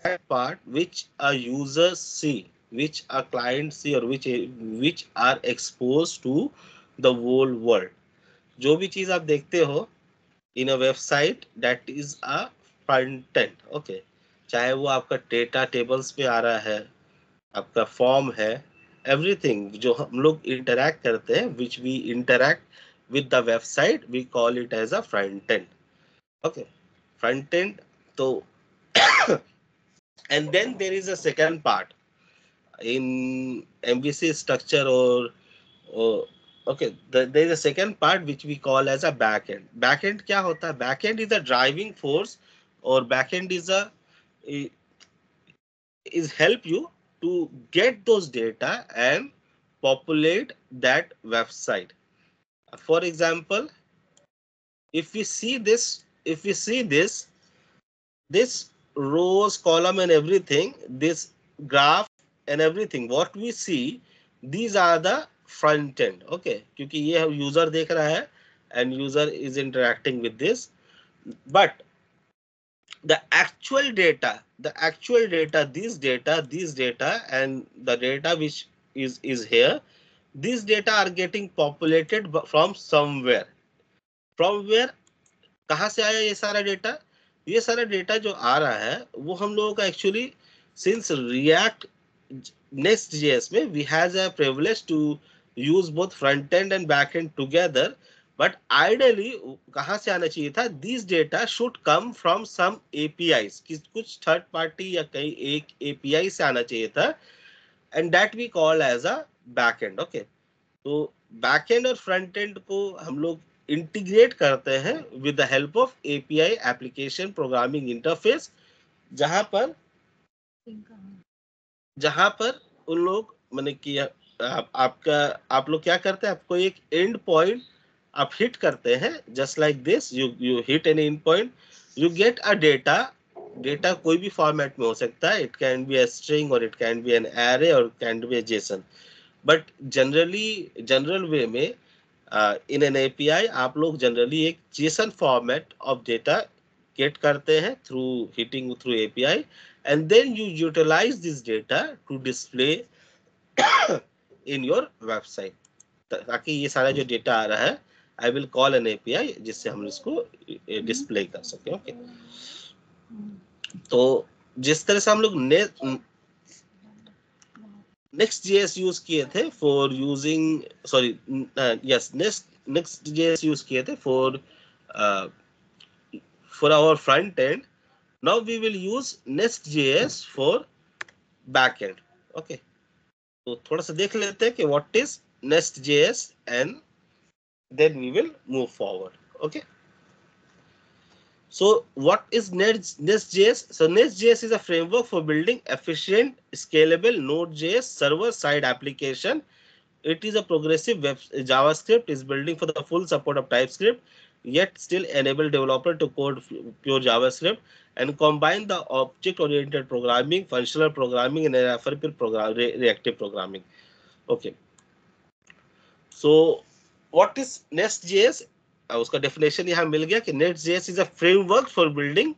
that part which a user see, which a client see, or which are exposed to the whole world. जो भी चीज आप देखते हो in a website, that is a front end, okay. चाहे वो आपका डेटा टेबल्स पे आ रहा है, आपका फॉर्म है, एवरीथिंग जो हम लोग इंटरैक्ट करते हैं, which we interact with the website, we call it as a front end, okay. Front end. तो and then there is a second part in MVC structure, or okay, there is a second part which we call as a back end. Back end क्या होता है? Back end is a driving force, or back end is help you to get those data and populate that website. For example, if we see this rows, column, and everything, this graph and everything, what we see, these are the front end, okay, क्योंकि ये user देख रहा है and user is interacting with this. But the actual data, this data and the data which is here, these data are getting populated from somewhere. From where? कहाँ से आया ये सारा डेटा? ये सारा डेटा जो आ रहा है वो हम लोगों का एक्चुअली, सिंस रिएक्ट Next.js में we has a privilege to use both front end and back end together, but ideally कहाँ से आना चाहिए था? These data should come from some APIs, कुछ थर्ड पार्टी या कहीं एक API से आना चाहिए था, and that we call as a back end, okay. तो बैक एंड और फ्रंट एंड को हम लोग इंटीग्रेट करते हैं with the help of API, application programming interface, जहां पर उन लोग माने कि आप लोग क्या करते हैं? आपको एक एंड पॉइंट आप हिट करते हैं, just like this, you hit an end point, you get a data कोई भी फॉर्मेट में हो सकता है, it can be a string, और it can be an array, और can be a JSON. But general way में इन एन एपीआई आप लोग जनरली एक JSON format of data get करते हैं through hitting through API, and then you utilise this data to display in your website, ताकि ये सारा जो डेटा आ रहा है, I will call N API, जिससे हम इसको डिस्प्ले कर सके, ओके। तो जिस तरह से हम लोग Next.js यूज किए थे for using, sorry, yes, Next.js use किए थे for our front end. Now we will use Next.js for backend. Okay. तो थोड़ा सा देख लेते हैं कि what is Next.js, and then we will move forward. Okay. So what is Next.js? So Next.js is a framework for building efficient, scalable Node.js server-side application. It is a progressive JavaScript is building for the full support of TypeScript, yet still enable developer to code pure JavaScript and combine the object-oriented programming, functional programming, and reactive programming. Okay. So what is Next.js? उसका definition यहाँ मिल गया कि Next.js is a framework for building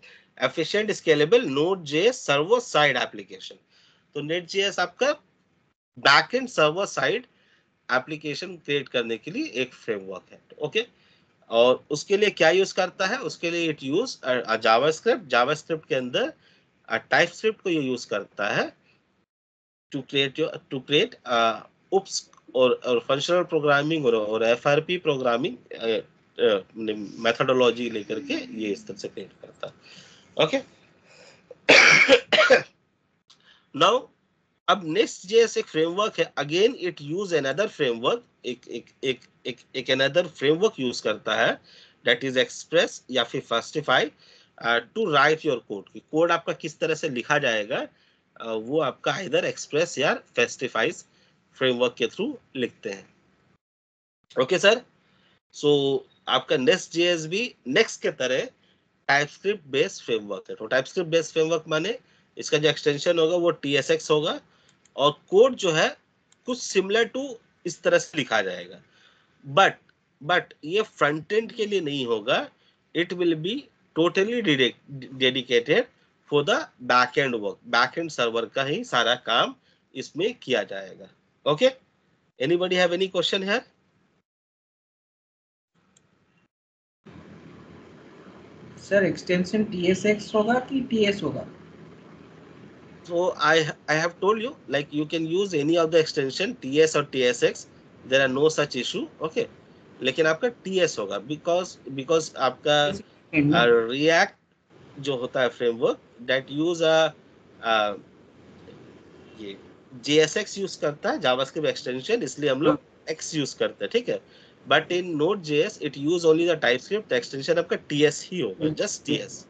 efficient, scalable Node.js server-side application. तो Next.js आपका backend server side application create करने के लिए एक फ्रेमवर्क है, ओके। और उसके लिए क्या यूज करता है? उसके लिए इट यूज जावास्क्रिप्ट के अंदर टाइपस्क्रिप्ट को ये यूज करता है टू क्रिएट उप्स और फंक्शनल प्रोग्रामिंग और एफआरपी प्रोग्रामिंग मेथोडोलॉजी लेकर के ये इस तरह से क्रिएट करता है, ओके। नाउ अब Next.js एक फ्रेमवर्क है, again it use another framework, एक अनदर फ्रेमवर्क यूज करता है, दैट इज एक्सप्रेस या फिर फर्स्टिफाई, टू राइट योर कोड। कि कोड आपका किस तरह से लिखा जाएगा, वो आपका इधर एक्सप्रेस या फेस्टिफाइज फ्रेमवर्क के थ्रू लिखते हैं, ओके सर। सो आपका Next.js भी नेक्स्ट के तरह टाइपस्क्रिप्ट बेस्ड फ्रेमवर्क है। तो टाइपस्क्रिप्ट बेस्ड फ्रेमवर्क माने इसका जो एक्सटेंशन होगा वो TSX होगा, और कोड जो है कुछ सिमिलर टू इस तरह से लिखा जाएगा, बट ये फ्रंट एंड के लिए नहीं होगा, it will be totally dedicated for the backend work. Backend server का ही सारा काम इसमें किया जाएगा. Okay? Anybody have any question here? Sir extension TSX होगा कि TS होगा? So I have told you, like you can use any of the extension TS or TSX. There are no such issue. Okay. लेकिन आपका TS होगा because आपका React जो होता है framework that use a ये JSX यूज करता है JavaScript extension, इसलिए हम लोग X यूज करते हैं. ठीक है. But in Node.js it use only the TypeScript. The extension आपका TS ही होगा, just TS.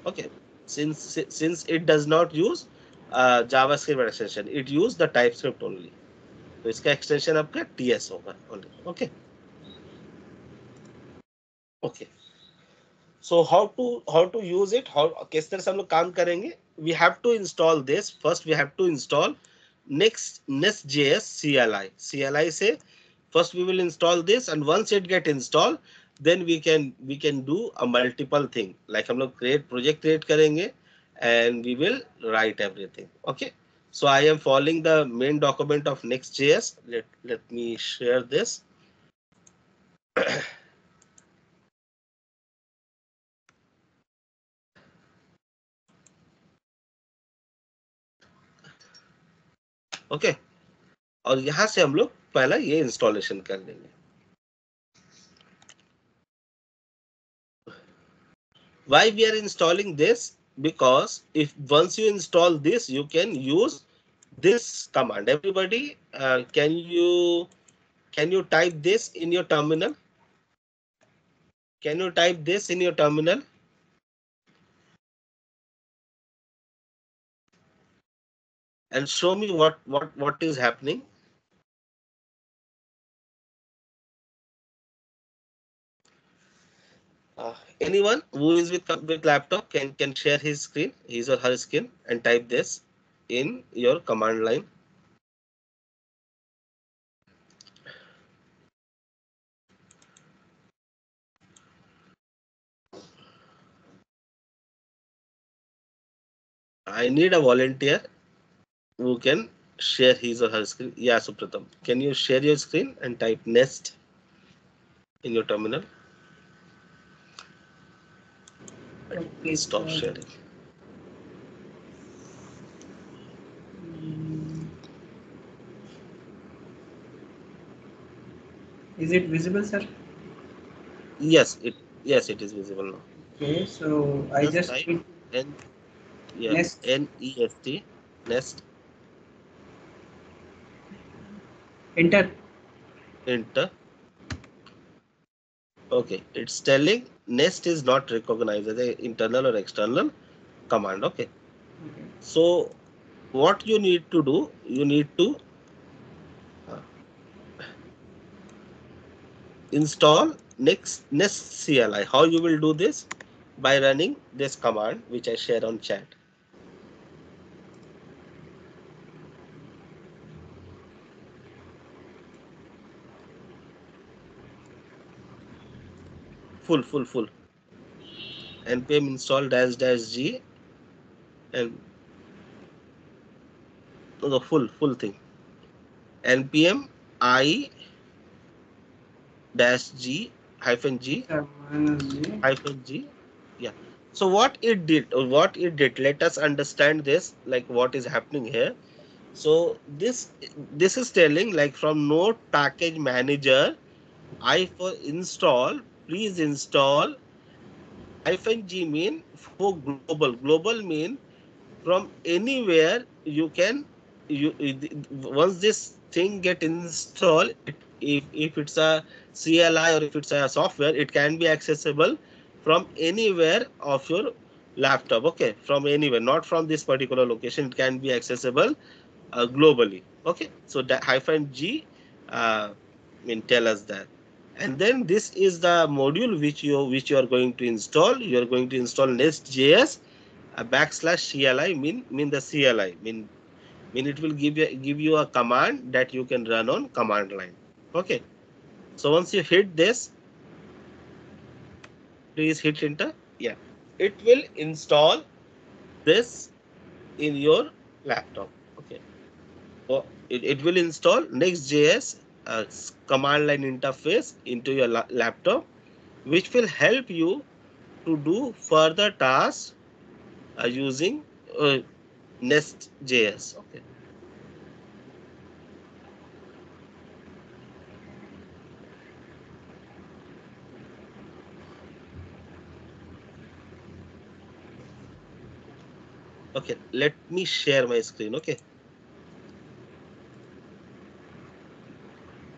Okay. Since it does not use JavaScript extension, it use the TypeScript only. तो इसका extension आपका TS होगा only. Okay. Okay. So how to use it? किस तरह से हम लोग काम करेंगे? We have to install this. First we have to install Nest.js CLI. CLI से first we will install this, and once it get installed, then we can do a multiple thing. Like हम लोग project create करेंगे and we will write everything. Okay. So I am following the main document of Next.js. Let me share this. Okay. और यहाँ से हम लोग पहला ये इंस्टॉलेशन कर लेंगे. Why we are installing this? Because if once you install this, you can use this command. Everybody, can you type this in your terminal? Can you type this in your terminal? And show me what is happening. Anyone who is with laptop can share his or her screen, and type this in your command line. I need a volunteer who can share his or her screen. Yeah, Supratam, can you share your screen and type Nest in your terminal? Okay, stop sharing. Is it visible, sir? Yes, it is visible now. Okay, so I just type Nest. N-E-S-T, Nest. Enter. Okay, it's telling Nest is not recognized as an internal or external command. Okay. So what you need to do, you need to install Nest CLI. How you will do this? By running this command which I share on chat. Full. npm install -g and the full thing. npm i -g -g -g. Yeah. So what it did, let us understand this, like what is happening here. So this is telling, like, from node package manager, for install, please install -g mean for global mean from anywhere you can. Once this thing get installed, if it's a CLI or if it's a software, it can be accessible from anywhere of your laptop. Okay, from anywhere, not from this particular location. It can be accessible globally. Okay, so that -g tell us that. And then this is the module which you are going to install. You are going to install Nest.js /CLI mean the CLI mean it will give you a command that you can run on command line. Okay, so once you hit this, please hit enter. Yeah, it will install this in your laptop. Okay. Or it will install Next.js command line interface into your laptop, which will help you to do further tasks using Nest.js. Okay. Okay. Let me share my screen. Okay.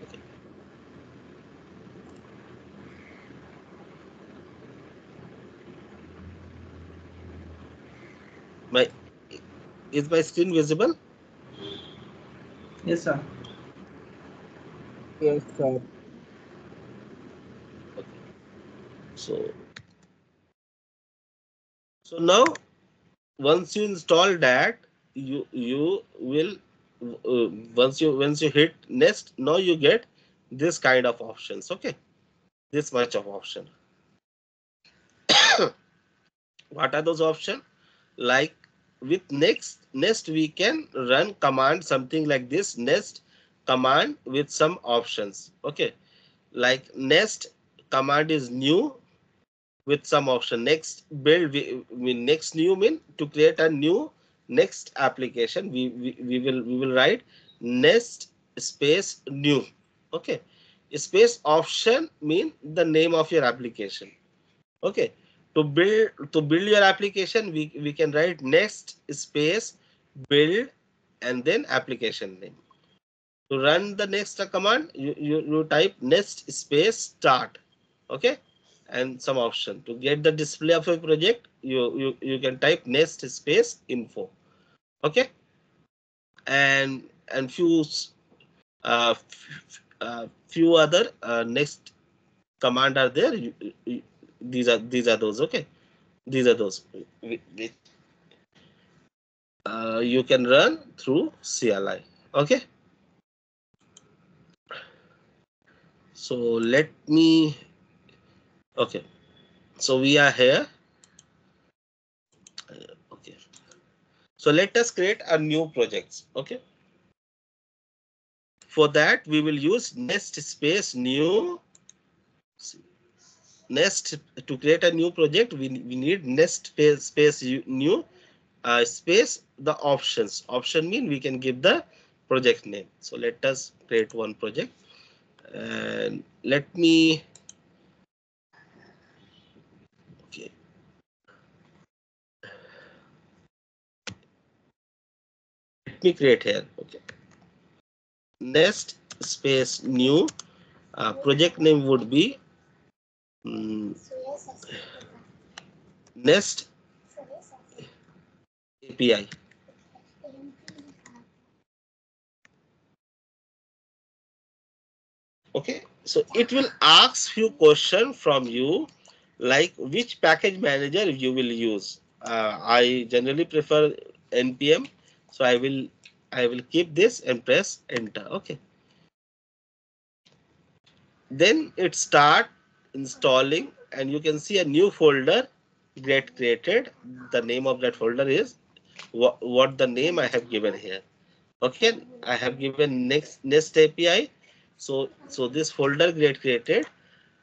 Okay. My is my screen visible? Yes, sir. Yes, sir. Okay. So now once you install that, you will once you hit Nest, now you get this kind of options. Okay, this much of option. What are those options? Like with Nest we can run command something like this Nest command with some options. Okay, like Nest command is new with some option. Next build, mean next new mean to create a new next application. We will write Nest space new. Okay, space option mean the name of your application. Okay, to build your application, we can write Next space build and then application name. To run the next command, you type Nest space start. Okay, and some option to get the display of a project, you can type Nest space info. Okay, and few other next command are there. These are those. Okay, these are those. You can run through CLI. Okay, so let me. Okay, so we are here. Okay, so let us create a new projects. Okay, for that we will use Nest space new. Nest to create a new project, we need Nest space new space the options. Option mean we can give the project name. So let us create one project and let me. Okay, let me create here. Okay, Nest space new. Project name would be Nest API. Okay, so it will ask few questions from you, like which package manager you will use. I generally prefer npm, so I will keep this and press enter. Okay, then it start installing and you can see a new folder get created. The name of that folder is what the name I have given here. Okay, I have given Nest API. So this folder get created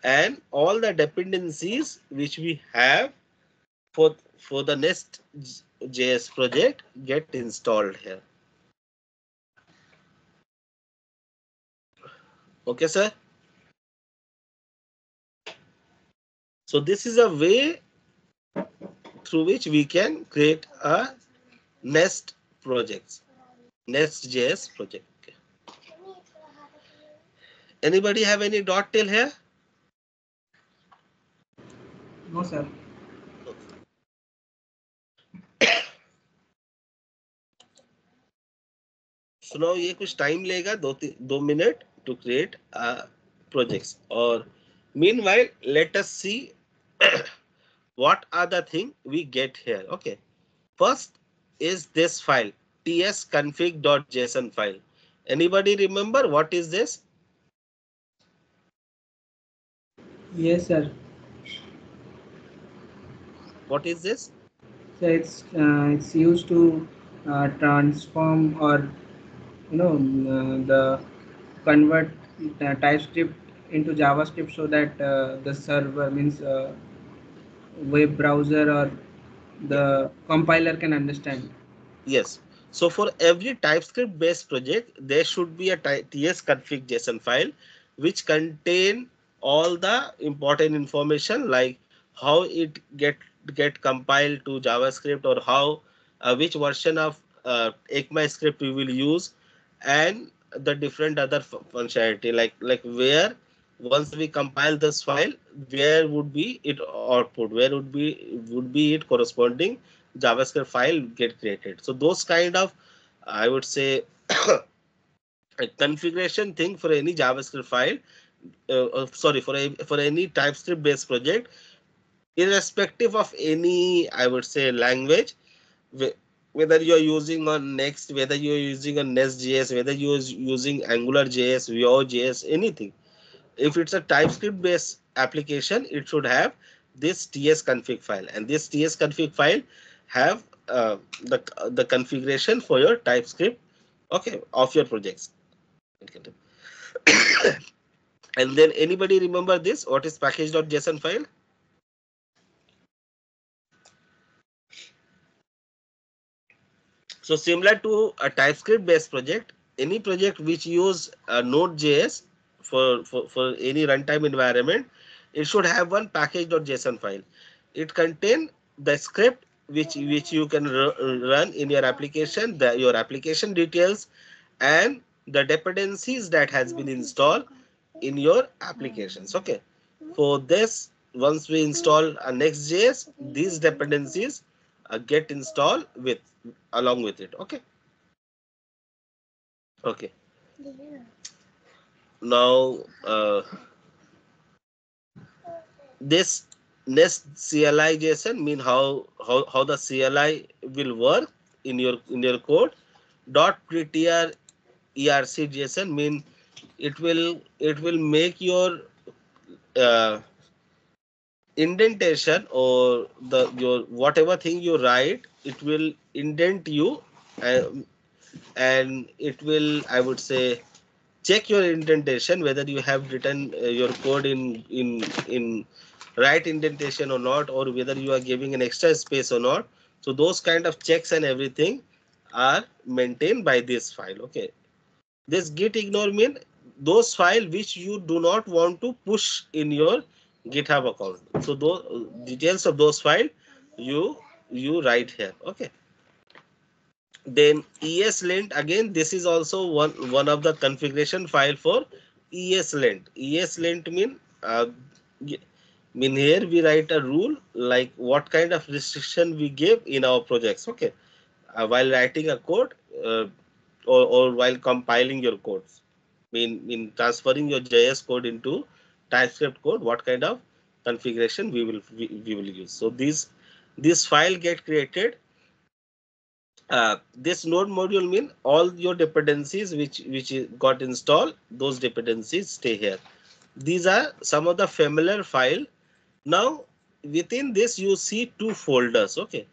and all the dependencies which we have for the Nest.js project get installed here. Okay, sir. So this is a way through which we can create a Nest projects, Nest.js project. Okay. Anybody have any dot till here? No, sir. So now ये कुछ time लेगा 2 minute to create projects. Or meanwhile, let us see what are the thing we get here. Okay, first is this file tsconfig.json file. Anybody remember what is this? Yes, sir. What is this? So it's used to transform or the convert TypeScript into JavaScript so that the server means web browser or Yeah. the compiler can understand. Yes. So for every TypeScript based project, there should be a tsconfig JSON file which contain all the important information like how it get compiled to JavaScript, or how which version of ECMAScript we will use, and the different other functionality like where once we compile this file, where would be it output, where would be it corresponding JavaScript file get created. So those kind of, I would say, a configuration thing for any JavaScript file, sorry, for any TypeScript based project, irrespective of any, I would say, language, whether you are using on Next, whether you are using on Nest.js, whether you are using AngularJS, Vue.js, anything. If it's a TypeScript based application, it should have this tsconfig file, and this tsconfig file have the configuration for your TypeScript, okay, of your projects. And then anybody remember this? What is package.json file? So similar to a TypeScript based project, any project which use Node.js for any runtime environment, it should have one package.json file. It contain the script which you can run in your application, your application details, and the dependencies that has been installed in your applications. Okay. For this, once we install a Next.js, these dependencies get installed with along with it. Okay. Okay. Now this Nest CLI JSON mean how the CLI will work in your code. .ptr ERC JSON mean it will make your uh, indentation, or your whatever thing you write, it will indent you, and, and it will, I would say, check your indentation whether you have written your code in right indentation or not, or whether you are giving an extra space or not. So those kind of checks and everything are maintained by this file. Okay. This git ignore mean those file which you do not want to push in your GitHub account. So those details of those file you write here. Okay. Then ESLint, again this is also one of the configuration file for ESLint. ESLint mean here we write a rule like what kind of restriction we give in our projects. Okay. While writing a code, or while compiling your codes, mean transferring your JS code into TypeScript code, what kind of configuration we will use. So this file get created. This node module mean all your dependencies which got installed, those dependencies stay here. These are some of the familiar file. Now within this you see two folders. Okay.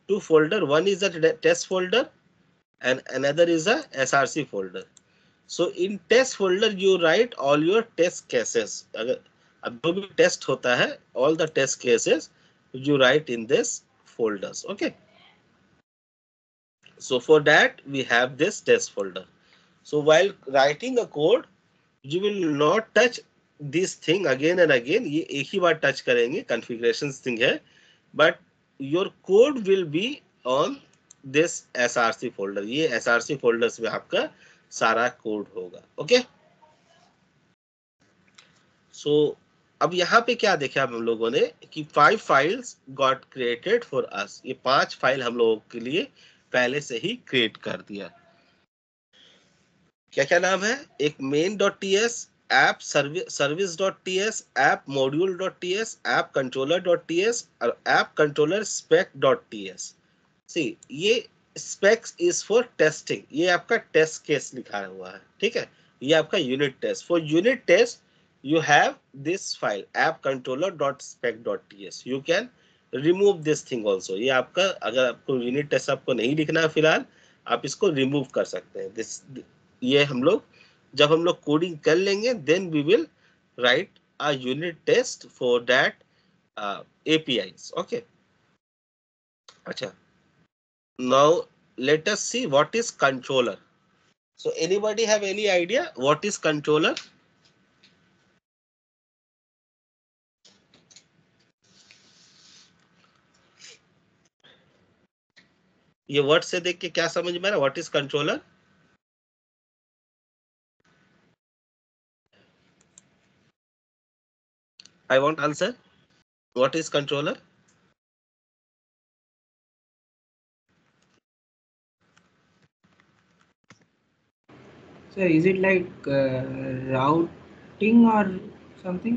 Two folder, one is a test folder and another is a src folder. So in test folder you write all your test cases. अब जो भी test होता है, all the test cases you write in this folders. Okay. So for that we have this test folder. So while writing a code, you will not touch this thing again and again. ये एक ही बार touch करेंगे, configurations thing है, but your code will be on this src folder. ये src folders में आपका सारा code होगा. Okay. So अब यहाँ पे क्या देखा हम लोगों ने कि 5 files got created for us. ये 5 फाइल हम लोगों के लिए पहले से ही क्रिएट कर दिया. क्या क्या नाम है? एक main.ts, app service.ts, app module.ts, app controller.ts और app controller spec.ts. See, ये specs is for testing. ये आपका test case लिखा हुआ है. ठीक है. ये आपका unit test. For unit test you have this file app controller.spec.ts. You can remove this thing also. ये आपका, अगर आपको यूनिट टेस्ट आपको नहीं लिखना है फिलहाल, आप इसको रिमूव कर सकते हैं। दिस, ये हम लोग जब हम लोग कोडिंग कर लेंगे, then we will write a unit test for that APIs. Okay. अच्छा, now let us see what is controller. So anybody have any idea what is controller? ये वर्ड से देख के क्या समझ में आ रहा है? What is controller? I want answer. What is controller? Sir, is it like routing or something?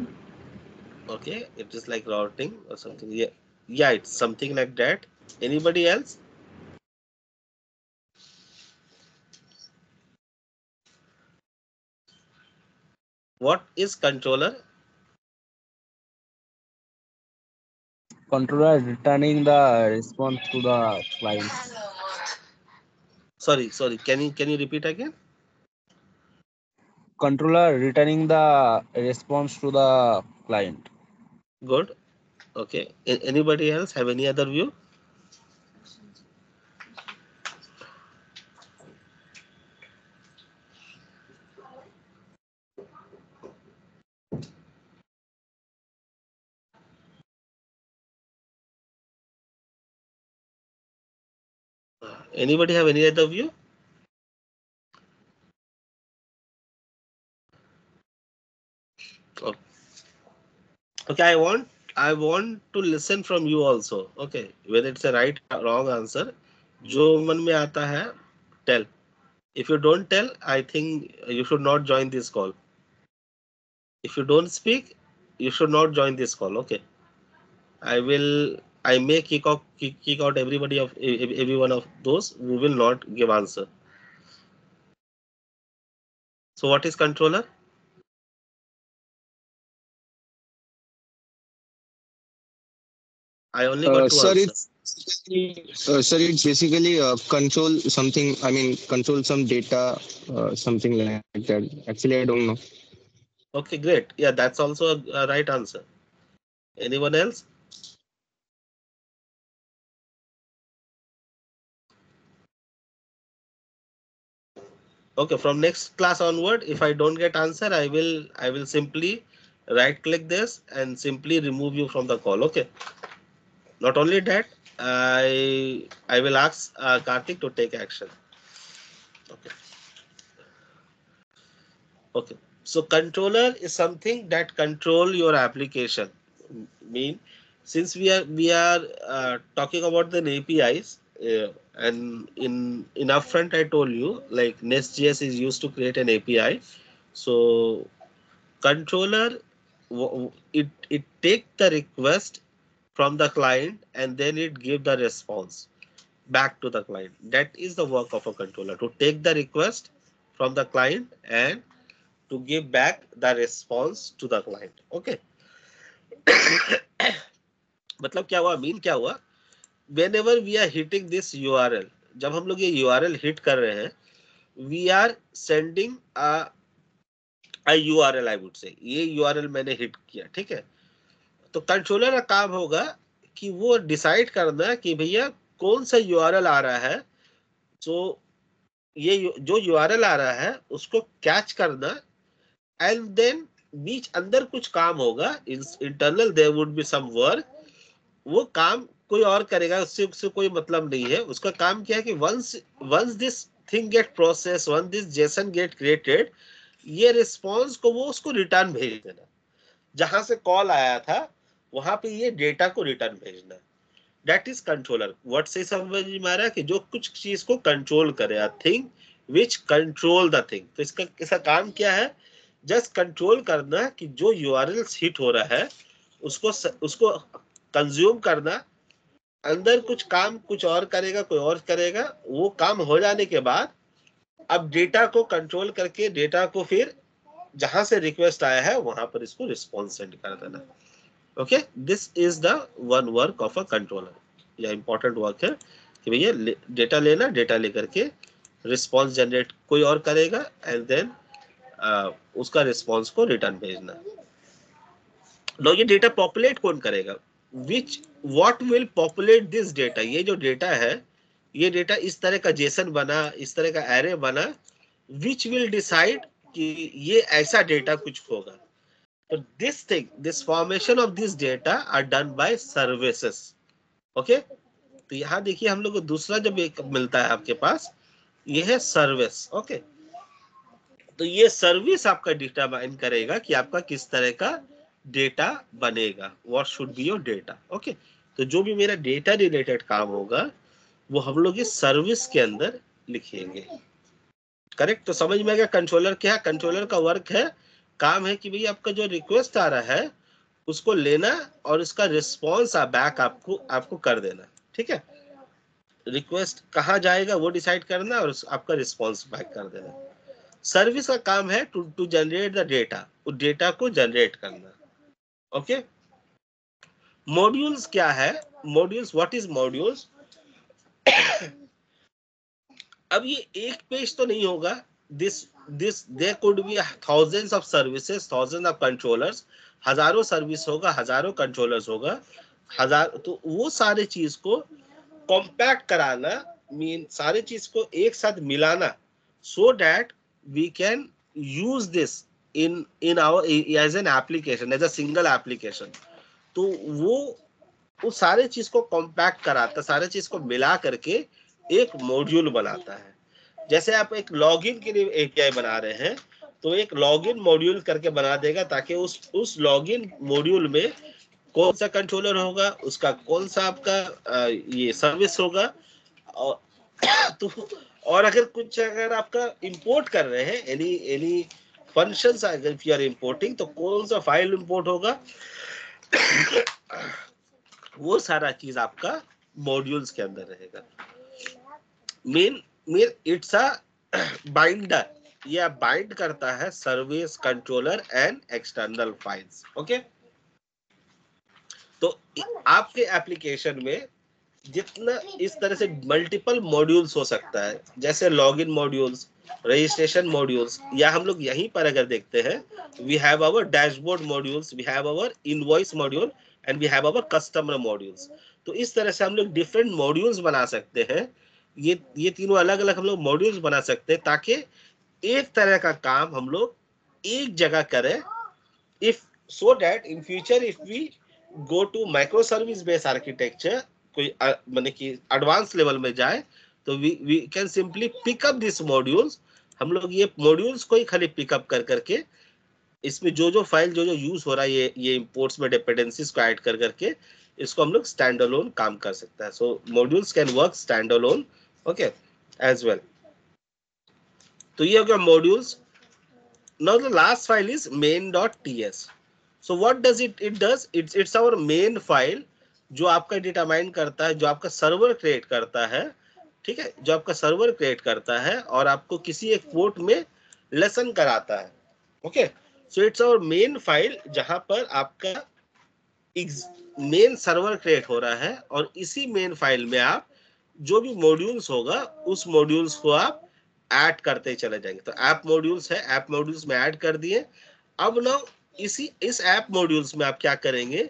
Okay, it is like routing or something. Yeah, yeah, it's something like that. Anybody else? What is controller? Controller returning the response to the client. Sorry, can you repeat again? Controller returning the response to the client. Good. Okay. Anybody else have any other view? Anybody have any other view? Okay, I want to listen from you also. Okay, whether it's a right or wrong answer, जो मन में आता है, tell. If you don't tell, I think you should not join this call. If you don't speak, you should not join this call. Okay, I may kick out everybody of every one of those who will not give answer. So what is controller? I only got two Sir, answers. it's basically control something. I mean, control some data, something like that. Actually, I don't know. Okay, great. Yeah, that's also a right answer. Anyone else? Okay, from next class onward, if I don't get answer, I will simply right click this and simply remove you from the call. Okay. Not only that, I will ask Karthik to take action. Okay. Okay. So controller is something that control your application. Mean, since we are talking about the APIs, and in upfront I told you like Nest.js is used to create an API. So controller, it take the request from the client and then it give the response back to the client. That is the work of a controller, to take the request from the client and to give back the response to the client. Okay. मतलब क्या हुआ, mean क्या हुआ, whenever we are hitting this URL, जब हम लोग ये URL hit कर रहे हैं, we are sending a URL, I would say. ये URL मैंने हिट किया, ठीक है। तो कंट्रोलर का काम होगा कि वो डिसाइड करना कि भैया कौन सा URL आ रहा है, तो ये जो URL आ रहा है उसको कैच करना, एंड देन बीच अंदर कुछ काम होगा, internal there would be some work, वो काम कोई और करेगा, उससे कोई मतलब नहीं है। उसका काम क्या है कि once this thing get process, once this JSON get created, ये रिस्पॉन्स को वो उसको रिटर्न भेज देना, जहां से कॉल आया था वहां पे ये डेटा को रिटर्न भेजना। That is controller. वर्ड से समझ में आ रहा है कि जो कुछ चीज को कंट्रोल करे, a thing which control the thing. तो इसका काम क्या है, जस्ट कंट्रोल करना कि जो यूआरएल हिट हो रहा है उसको कंज्यूम करना, अंदर कुछ काम कुछ और करेगा, कोई और करेगा, वो काम हो जाने के बाद अब डेटा को कंट्रोल करके डेटा को फिर जहां से रिक्वेस्ट आया है वहां पर इसको रिस्पॉन्स सेंड कर देना। Okay, this is the one work of a controller. यह इंपॉर्टेंट वर्क है कि भैया डेटा लेना, डेटा लेकर के रिस्पॉन्स जनरेट कोई और करेगा एंड देन उसका रिस्पॉन्स को रिटर्न भेजना। लो, ये डेटा पॉपुलेट कौन करेगा? विच what will populate this data? ये जो डेटा है, ये डेटा इस तरह का जेसन बना, इस तरह का एरे बना, विच विल डिसाइड कि ये ऐसा डेटा कुछ होगा। तो this thing, this formation of this data are done by services. Okay, तो यहाँ देखिए हम लोग को दूसरा जब एक मिलता है आपके पास, ये है सर्विस। ओके, तो ये सर्विस आपका डेटा माइन करेगा कि आपका किस तरह का डेटा बनेगा, what should be your data. Okay, तो जो भी मेरा डेटा रिलेटेड काम होगा वो हम लोग इस सर्विस के अंदर लिखेंगे। करेक्ट? तो समझ में आ गया कंट्रोलर क्या है? कंट्रोलर का वर्क है, काम है कि भाई आपका जो रिक्वेस्ट आ रहा है उसको लेना और इसका रिस्पॉन्स बैक आपको कर देना। ठीक है, रिक्वेस्ट कहाँ जाएगा वो डिसाइड करना और आपका रिस्पॉन्स बैक कर देना। सर्विस का काम है टू जनरेट द डेटा, उस डेटा को जनरेट करना। ओके, मॉड्यूल्स क्या है? Modules, what is modules? अब ये एक पेज तो नहीं होगा, this there could be thousands of services, thousand of controllers, हजारों सर्विस होगा, हजारों कंट्रोलर्स होगा, हजार। तो वो सारे चीज को कॉम्पैक्ट कराना, मीन सारे चीज को एक साथ मिलाना, so that we can use this in our as an application, as a single application. तो वो उस सारे चीज को कॉम्पैक्ट कराता, सारे चीज को मिला करके एक मॉड्यूल बनाता है। जैसे आप एक लॉगिन के लिए एपीआई बना रहे हैं, तो एक लॉगिन मॉड्यूल करके बना देगा, ताकि उस लॉगिन मॉड्यूल में कौन सा कंट्रोलर होगा, उसका कौन सा आपका ये सर्विस होगा, और तो और अगर आपका इंपोर्ट कर रहे हैं एनी फंक्शंस, अगर यू आर इंपोर्टिंग, तो कौन सा फाइल इंपोर्ट होगा, वो सारा चीज आपका मॉड्यूल्स के अंदर रहेगा। मेन इट्स अ बाइंडर, ये बाइंड करता है service, controller and external files. Okay, तो आपके एप्लीकेशन में जितना इस तरह से मल्टीपल मॉड्यूल्स हो सकता है, जैसे लॉगिन मॉड्यूल्स, रजिस्ट्रेशन मॉड्यूल्स, या हम लोग यहीं पर अगर देखते हैं, we have our dashboard modules, we have our invoice module and we have our customer modules. तो इस तरह से हम लोग डिफरेंट मॉड्यूल्स बना सकते हैं। ये तीनों अलग अलग हम लोग मॉड्यूल्स बना सकते हैं, ताकि एक तरह का काम हम लोग एक जगह करें, if so that in future if we go to micro service based architecture, कोई माने कि एडवांस लेवल में जाए, तो we can simply pick up this modules. हम लोग ये मॉड्यूल्स को ही खाली पिकअप कर करके इसमें जो फाइल जो यूज हो रहा है, ये इंपोर्ट्स में डिपेंडेंसीज को ऐड कर करके इसको हम लोग स्टैंड अलोन काम कर सकता है। So modules can work stand alone, okay, as well. तो ये हो गया modules. Now the last file is main.ts. So what does it does? It's our main file जो आपका डेटा माइन करता है, जो आपका सर्वर क्रिएट करता है। ठीक है, जो आपका सर्वर क्रिएट करता है और आपको किसी एक पोर्ट में लेसन कराता है। Okay, so it's our main file, जहां पर आपका मेन सर्वर क्रिएट हो रहा है, और इसी मेन फाइल में आप जो भी मॉड्यूल्स होगा उस मॉड्यूल्स को आप ऐड करते चले जाएंगे। तो ऐप मॉड्यूल्स है, ऐप मॉड्यूल्स में ऐड कर दिए। अब ना इस ऐप मॉड्यूल्स में आप क्या करेंगे,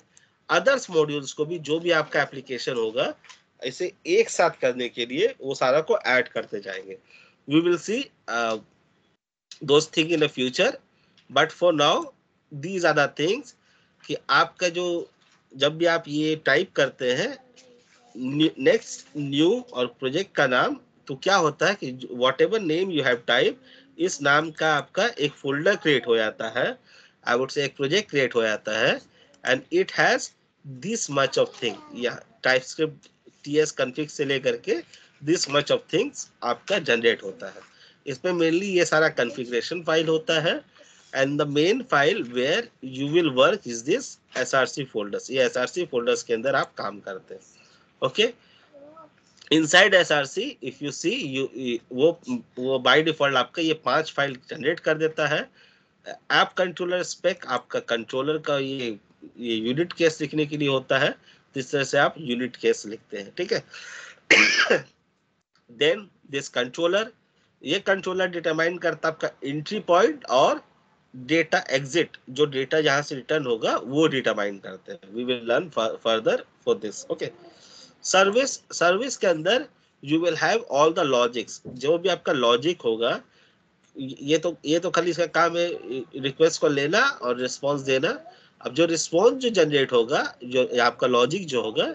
अदर्स मॉड्यूल्स को भी, जो भी आपका एप्लीकेशन होगा, इसे एक साथ करने के लिए वो सारा को ऐड करते जाएंगे। We will see those thing in the future, but for now these are the things कि आपका जो जब भी आप ये टाइप करते हैं नेक्स्ट न्यू और प्रोजेक्ट का नाम, तो क्या होता है कि what ever name you have type, इस नाम का आपका एक फोल्डर क्रिएट हो जाता है, आई वुड से एक प्रोजेक्ट क्रिएट हो जाता है, and it has this much of thing, या टाइपस्क्रिप्ट टीएस कॉन्फ़िग से लेकर के दिस मच ऑफ थिंग्स आपका जनरेट होता है। इसमें मेनली ये सारा कॉन्फ़िगरेशन फाइल होता है, and the main file where you will work is this SRC folders. ये एसआरसी फोल्डर्स के अंदर आप काम करते हैं। Okay, inside SRC if you see वो बाय डिफॉल्ट आपका ये 5 फाइल जनरेट कर देता है। ऐप कंट्रोलर स्पेक, आपका कंट्रोलर का ये ये यूनिट केस लिखने के लिए होता है, इस तरह से आप यूनिट केस लिखते हैं, ठीक है। देन दिस कंट्रोलर, ये कंट्रोलर डिटरमाइन करता है आपका एंट्री पॉइंट और डेटा एग्जिट, जो डेटा जहां से रिटर्न होगा वो डिटरमाइन करते हैं। We will learn further for this, okay. Service के अंदर you will have all the logics, जो भी आपका लॉजिक होगा, ये तो खाली इसका काम है रिक्वेस्ट को लेना और रिस्पांस देना। अब जो रिस्पांस जो जनरेट होगा, जो आपका लॉजिक जो होगा,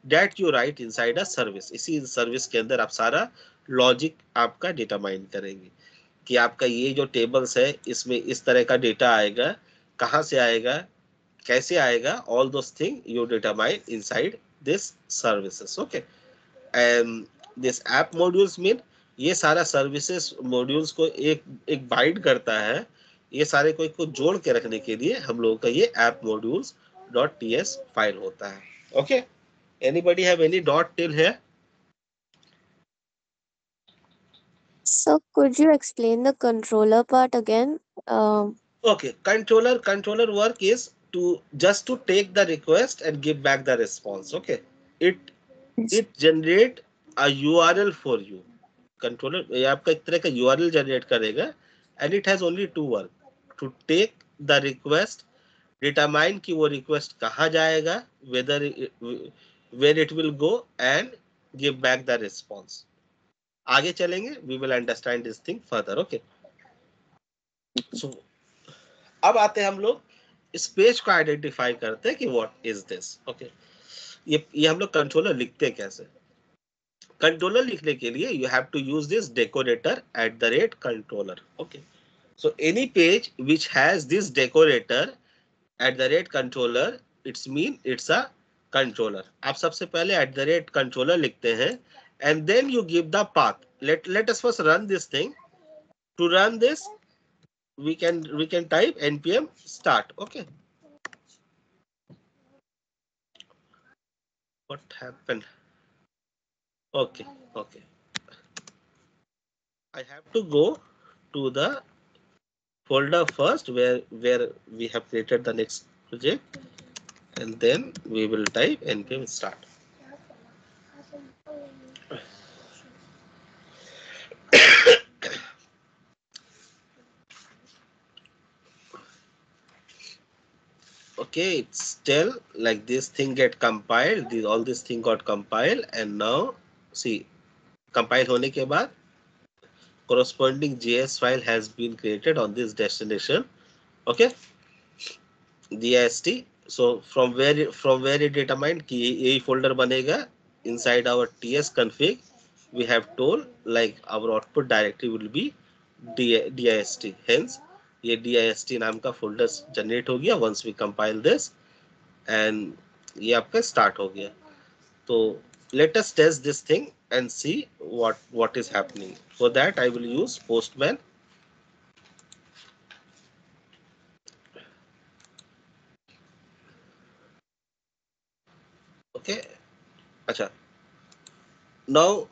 that you right inside a service. इसी सर्विस के अंदर आप सारा लॉजिक आपका डिटरमाइन करेंगे कि आपका ये जो टेबल्स है इसमें इस तरह का डेटा आएगा, कहाँ से आएगा, कैसे आएगा, all those thing you determine inside this services, okay. And this app modules mean ये सारा सर्विसेज मॉड्यूल्स को एक बाइंड करता है, ये सारे को जोड़ के रखने के लिए हम लोगों का ये ऐप मॉड्यूल्स .ts फाइल होता है, okay. Anybody have any dot till here? So could you explain the controller part again? Okay, controller work is to just to take the request and give back the response, okay. It generate a URL for you. Controller ये आपका एक तरह का URL generate करेगा, and it has only to work, to take the request, determine कि वो request कहाँ जाएगा, whether where it will go, and give back the response. आगे चलेंगे, we will understand this thing further, okay. So अब आते हैं हम लोग इस पेज को आइडेंटिफाई करते हैं कि व्हाट इज दिस, ओके। ये हम लोग कंट्रोलर लिखते कैसे? कंट्रोलर लिखने के लिए you have to use this decorator @controller, okay. So any page which has this decorator @controller, it's mean it's a controller. आप सबसे पहले @controller लिखते हैं, and then you give the path. Let us first run this thing. To run this, we can type npm start, okay. What happened? Okay. I have to go to the folder first where we have created the next project, and then we will type npm start. Okay, it's still like this thing get compiled, all this thing got compiled, and now see, compile होने के बाद corresponding JS file has been created on this destination, okay, dist. So from where it determined कि यही folder बनेगा inside our ts config, we have told like our output directory will be dist, hence ये dist नाम का folder generate हो गया once we compile this, and ये आपका स्टार्ट हो गया। तो let us test this thing and see what is happening. For that I will use Postman. Okay, acha, now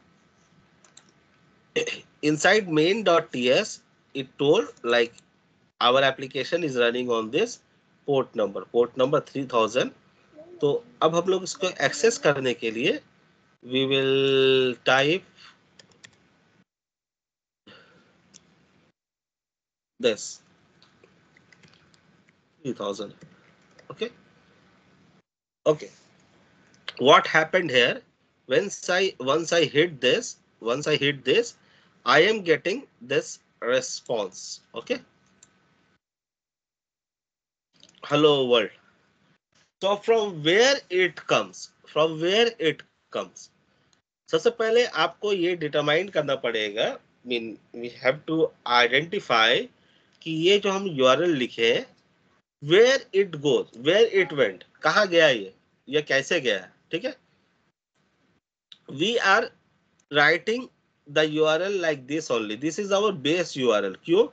inside main.ts it told like our application is running on this port number 3000. तो अब हम लोग इसको access करने के लिए we will type this 3000, okay. What happened here, once I hit this, I am getting this response, okay. Hello world. So from where it comes, सबसे पहले आपको ये डिटरमाइन करना पड़ेगा, mean we have to identify कि ये जो हम URL लिखे, where it goes, where it went, कहाँ गया ये कैसे गया, ठीक है। We are writing the URL like this only, this is our base URL। क्यों?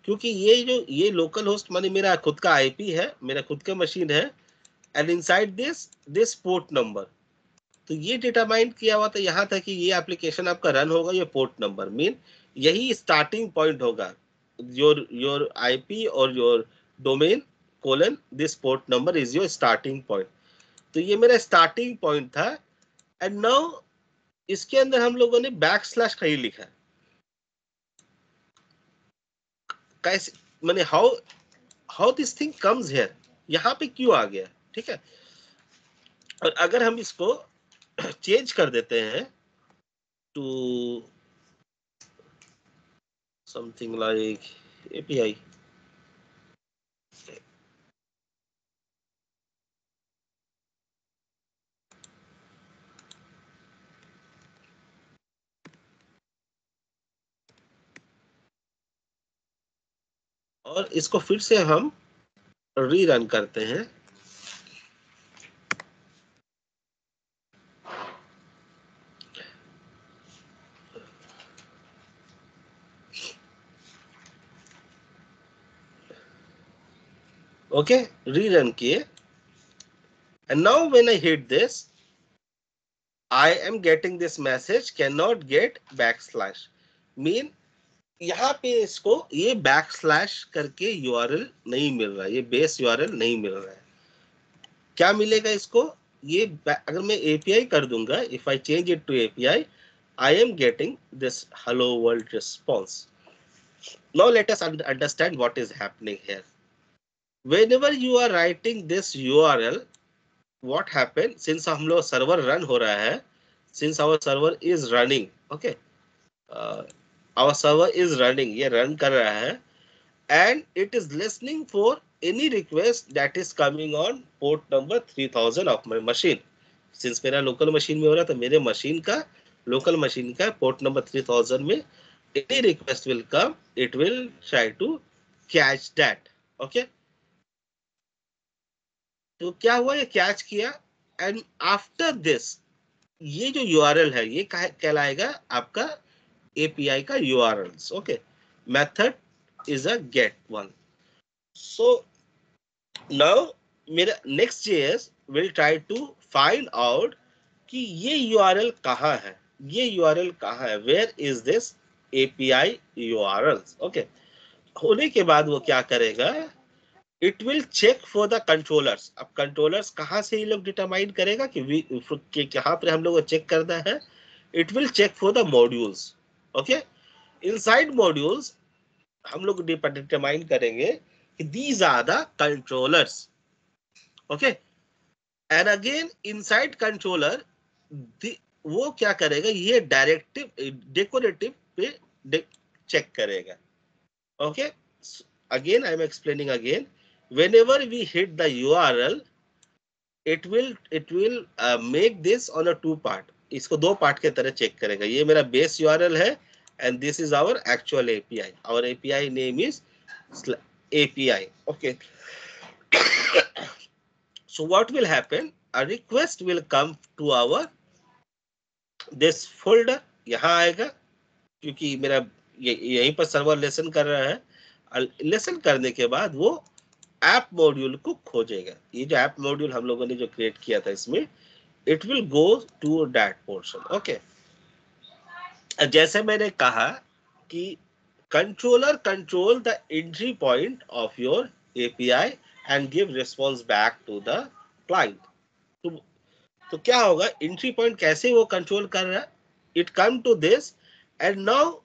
क्योंकि ये लोकल होस्ट माने मेरा खुद का IP है, मेरा खुद का मशीन है, and inside this port number. तो ये डिटरमाइन किया हुआ था यहाँ तक कि ये एप्लीकेशन आपका रन होगा, ये पोर्ट नंबर मीन यही स्टार्टिंग पॉइंट होगा योर IP और your domain colon this port number is your starting point. तो ये मेरा स्टार्टिंग पॉइंट था। एंड नाउ इसके अंदर हम लोगों ने बैक स्लैश कहीं लिखा है। कैसे, माने how this thing comes here, यहाँ पे क्यों आ गया, ठीक है। और अगर हम इसको चेंज कर देते हैं टू समथिंग लाइक एपीआई, और इसको फिर से हम रीरन करते हैं। ओके, रीरन किए। And now when I hit this, I am getting this message can not gate backslash. Mean यहाँ पे इसको ये बैकस्लैश करके यूआरएल नहीं मिल रहा है, ये बेस यूआरएल नहीं मिल रहा है। क्या मिलेगा इसको, ये अगर मैं एपीआई कर दूंगा, if I change it to API, I am getting this hello world response. Now let us understand what is happening here. whenever you are writing this URL, what happened, since हम लोग server run हो रहा है, since our server is running, okay, our server is running, ये run कर रहा है, and it is listening for any request that is coming on port number 3000 of my machine. Since मेरा लोकल मशीन में हो रहा है, तो मेरे मशीन का, लोकल मशीन का पोर्ट नंबर 3000 में any request will come, it will try to catch that, okay. तो क्या हुआ, ये कैच किया। एंड आफ्टर दिस, ये जो यूआरएल है ये कहलाएगा आपका एपीआई का URLs, okay. Method is a get one. So now मेरा next JS will try to find out कि ये यूआरएल कहाँ है, ये यूआरएल कहाँ है, where is this API URLs, okay. होने के बाद वो क्या करेगा, it will check for the controllers. अब कंट्रोलर्स कहाँ से ये लोग डिटरमाइन करेगा कि कहाँ पर हम लोग को चेक करना है। It will check for the modules, okay. Inside modules हम लोग डिटरमाइन करेंगे कि these are the controllers, okay. And again inside controller वो क्या करेगा, ये डायरेक्टिव डेकोरेटिव पे चेक करेगा, okay. Again, I am explaining again. Whenever we hit the URL, it will make this on a two part. इसको दो part के तरह चेक करेगा। ये मेरा बेस URL है and this is our actual API. Our API name is API. Okay. So what will happen? A request will come to our this folder. यहाँ आएगा क्योंकि मेरा यहीं पर सर्वर लेसन कर रहा है। लेसन करने के बाद वो ऐप मॉड्यूल को खोजेगा। ये जो ऐप मॉड्यूल हम लोगों ने जो क्रिएट किया था इसमें, it will go to that portion, okay. जैसे मैंने कहा कि controller control the entry point of your API and give response back to the client. तो क्या होगा, एंट्री पॉइंट कैसे वो कंट्रोल कर रहा है, it come to this and now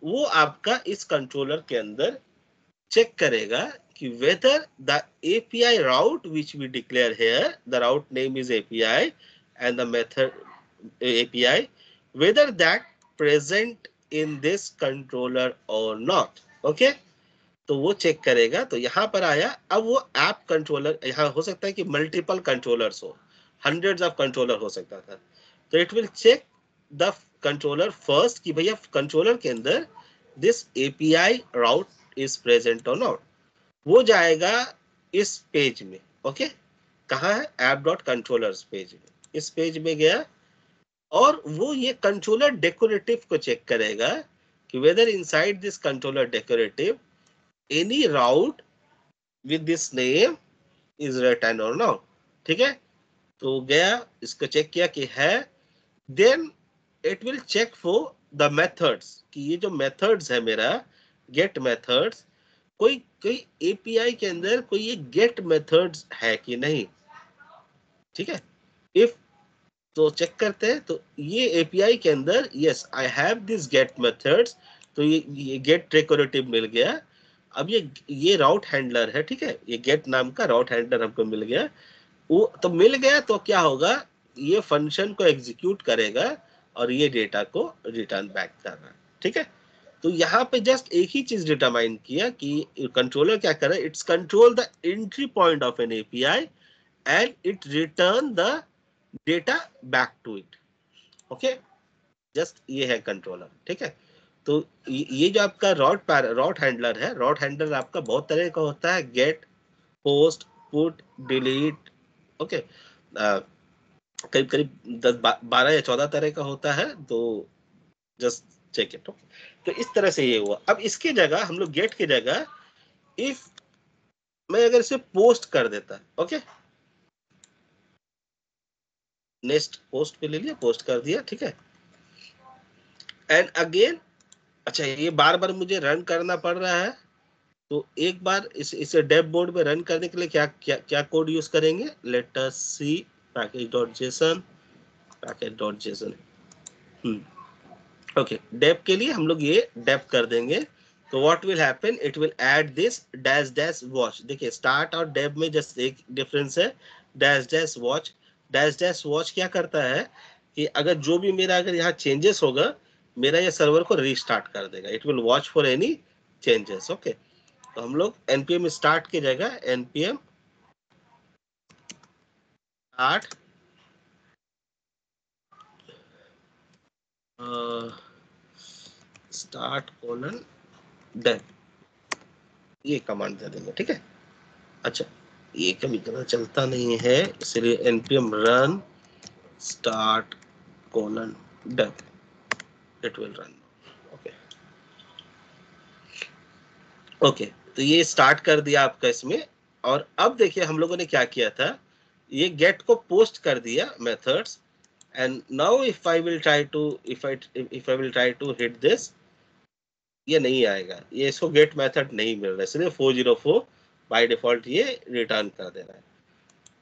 वो आपका इस कंट्रोलर के अंदर चेक करेगा कि whether the API route which we declare here, the route name is API and the method API, whether that present in this controller or not, okay। तो वो check करेगा। तो यहाँ पर आया, अब वो ऐप कंट्रोलर, यहाँ हो सकता है कि मल्टीपल कंट्रोलर्स हो, हंड्रेड्स ऑफ कंट्रोलर हो सकता था। तो it will check the controller first कि भैया कंट्रोलर के अंदर this API route is present और नॉट। वो जाएगा इस पेज में, ओके। कहाँ है, app.controllers पेज में। इस पेज में गया और वो ये कंट्रोलर डेकोरेटिव को चेक करेगा कि whether inside this controller decorative any route with this name is written और नॉट, ठीक है। तो गया, इसको चेक किया कि है, then it will check for the methods कि ये जो मेथड्स है मेरा गेट मेथड्स, कोई कोई एपीआई के अंदर कोई ये गेट मेथड्स है कि नहीं, ठीक है। इफ तो चेक करते हैं, तो ये एपीआई के अंदर yes I have this get methods, तो ये गेट डेकोरेटिव मिल गया। अब ये राउट हैंडलर है, ठीक है, ये गेट नाम का राउट हैंडलर हमको मिल गया। वो तो मिल गया, तो क्या होगा, ये फंक्शन को एग्जीक्यूट करेगा और ये डेटा को रिटर्न बैक करना, ठीक है। तो यहाँ पे जस्ट एक ही चीज डिटरमाइन किया कि कंट्रोलर क्या करे, it's control the entry point of an API and it return the data back to it, okay. Just ये है कंट्रोलर, ठीक है। तो ये जो आपका राउट हैंडलर है, राउट हैंडलर आपका बहुत तरह का होता है, get, post, put, delete, okay. करीब करीब 10-12 या 14 तरह का होता है, तो जस्ट चेक इट। तो इस तरह से ये हुआ। अब इसके जगह हम लोग गेट की जगह इफ मैं अगर इसे पोस्ट कर देता, ओके, नेक्स्ट पोस्ट पे ले लिया, पोस्ट कर दिया, ठीक है। एंड अगेन, अच्छा ये बार बार मुझे रन करना पड़ रहा है, तो एक बार इसे डेव बोर्ड में रन करने के लिए क्या क्या क्या कोड यूज करेंगे, लेट अस सी package.json, package.json, ओके। डेव के लिए हम लोग ये डेव कर देंगे, तो what will happen, it will add this dash dash watch. देखिए स्टार्ट और डेव में जस्ट एक डिफरेंस है, dash dash watch. Dash dash watch क्या करता है कि अगर जो भी मेरा अगर यहाँ चेंजेस होगा, मेरा ये सर्वर को रीस्टार्ट कर देगा, it will watch for any changes, okay. तो हम लोग npm स्टार्ट की जगह npm स्टार्ट कोलन डेव, ये कमांड दे देंगे, ठीक है। अच्छा ये कभी पता चलता नहीं है, इसलिए npm run start colon dev, it will run, okay okay. तो ये स्टार्ट कर दिया आपका इसमें। और अब देखिए हम लोगों ने क्या किया था, ये गेट को पोस्ट कर दिया methods, and now if I will try to hit this, ये नहीं आएगा, ये इसको गेट मेथड नहीं मिल रहा है, इसलिए 404 बाय डिफॉल्ट ये रिटर्न कर दे रहा है।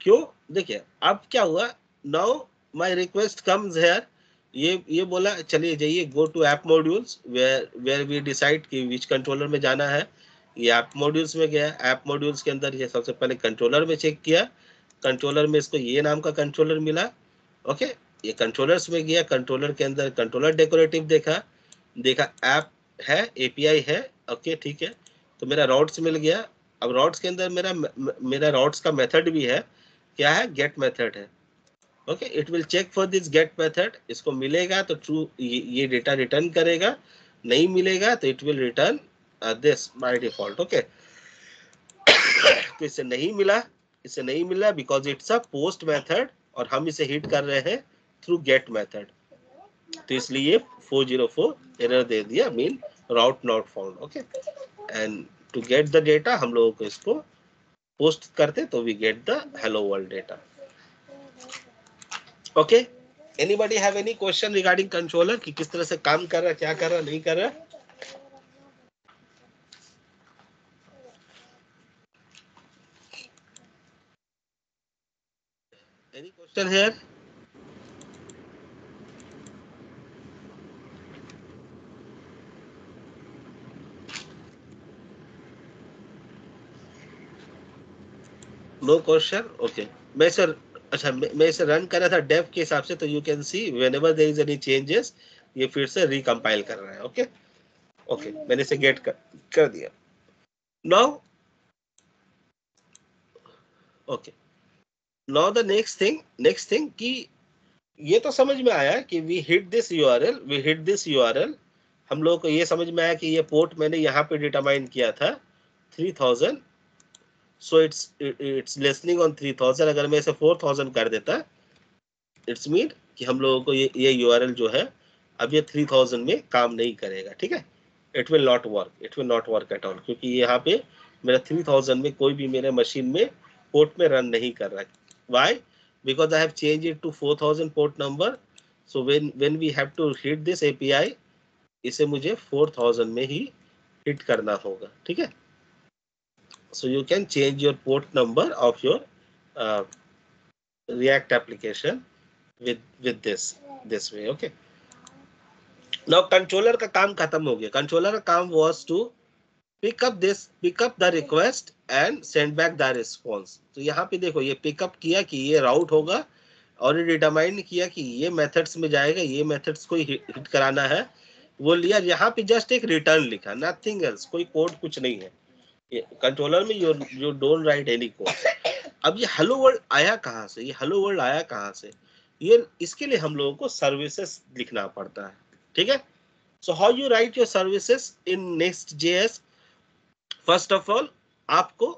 क्यों, देखिए अब क्या हुआ, now my request comes here, ये बोला चलिए जाइए go to app modules where we decide कि विच कंट्रोलर में जाना है। ये ऐप मॉड्यूल्स में गया, ऐप मॉड्यूल्स के अंदर ये सबसे पहले कंट्रोलर में चेक किया, कंट्रोलर में इसको ये नाम का कंट्रोलर मिला, ओके। ये कंट्रोलर्स में गया, कंट्रोलर के अंदर कंट्रोलर डेकोरेटिव देखा ऐप है, एपीआई है, ओके ठीक है। तो मेरा रॉड्स मिल गया। अब रॉड्स के अंदर मेरा रॉड्स का मेथड भी है, क्या है, गेट मेथड है, okay. It will check for this get method, इसको मिलेगा तो ट्रू ये डेटा रिटर्न करेगा, नहीं मिलेगा तो it will return this by default, okay. तो इसे नहीं मिला because it's a post method और हम इसे हिट कर रहे हैं थ्रू गेट मेथड, तो इसलिए 404 एरर दे दिया, mean route not found, okay. And to get the data हम लोगों को इसको पोस्ट करते तो we get the hello world data, okay. Anybody have any question regarding controller कि किस तरह से काम कर रहा है, क्या कर रहा, नहीं कर रहा? Any question here? No question, okay. मैं सर अच्छा मैं इसे रन कर रहा था डेव के हिसाब से, तो you can see whenever there is any changes ये फिर से रिकम्पाइल कर रहा है, ओके ओके। मैंने इसे गेट कर दिया now, okay. Now the next thing कि ये तो समझ में आया कि वी हिट दिस यूआरएल, हम लोगों को ये समझ में आया कि ये पोर्ट मैंने यहाँ पे डिटरमाइन किया था 3000, सो इट्स लिसनिंग ऑन 3000। अगर मैं इसे 4000 कर देता, इट्स मीन कि हम लोगों को ये यूआरएल जो है अब ये 3000 में काम नहीं करेगा, ठीक है। It will not work at all, क्योंकि यहाँ पे मेरा 3000 में कोई भी मेरे मशीन में पोर्ट में रन नहीं कर रहा है। Why? Because I have change it to 4000 port number, so when we have to hit this API, इसे मुझे 4000 में ही हिट करना होगा, ठीक है। So you can change your port number of your React application with this way. Okay. Now controller का काम खत्म हो गया. Controller का काम was to pick up the request and send back the response. तो यहाँ पे देखो ये pick up किया कि ये route होगा और ये डिटरमाइन किया कि ये मेथड्स में जाएगा, ये मेथड्स को हिट कराना है, वो लिया. यहाँ पे जस्ट एक रिटर्न लिखा, नथिंग एल्स, कोई कोड कुछ नहीं है. कंट्रोलर में you don't write any code. अब ये हेलो वर्ल्ड आया कहाँ से? ये हेलो वर्ल्ड आया कहाँ से? ये इसके लिए हम लोगों को सर्विसेज लिखना पड़ता है. ठीक है. So how you write your services in Next.js? First of all आपको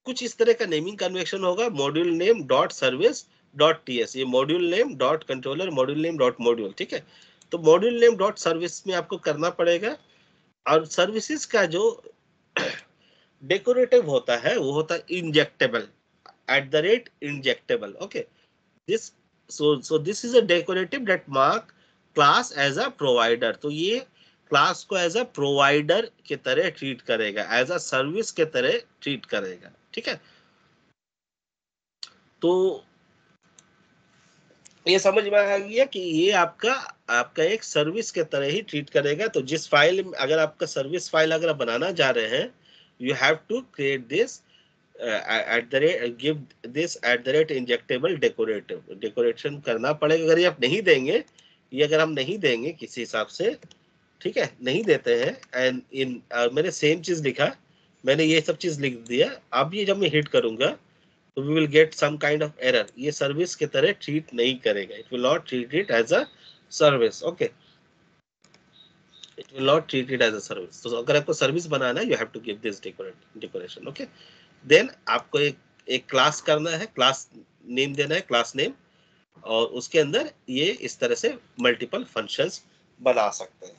कुछ इस तरह का नेमिंग कन्वेंशन होगा. Module name dot service dot TS, ये module name dot controller, module name dot module. ठीक है. तो मॉड्यूल नेम डॉट सर्विस में आपको करना पड़ेगा. और सर्विसेज का जो डेकोरेटिव होता है वो होता है injectable, @injectable. Okay. This so this is a decorative that mark class as a provider. तो ये क्लास को एज अ प्रोवाइडर के तरह ट्रीट करेगा, एज अ सर्विस के तरह ट्रीट करेगा. ठीक है. तो ये समझ में आ गया कि ये आपका एक सर्विस के तरह ही ट्रीट करेगा. तो जिस फाइल, अगर आपका सर्विस फाइल अगर आप बनाना जा रहे हैं, you have to create this give this @injectable decoration करना पड़ेगा. अगर ये आप नहीं देंगे, ये अगर हम नहीं देंगे किसी हिसाब से, ठीक है, नहीं देते हैं, एंड इन मैंने सेम चीज लिखा, मैंने ये सब चीज लिख दिया. अब ये जब मैं हिट करूंगा तो we will get some kind of error. ये सर्विस के तरह ट्रीट नहीं करेगा. It will not treat it as a service. Okay. It will not treat it as a service. तो अगर आपको सर्विस बनाना है, you have to give this decoration. Okay. Then आपको एक क्लास करना है, क्लास नेम देना है, क्लास नेम, और उसके अंदर ये इस तरह से मल्टीपल फंक्शंस बना सकते हैं.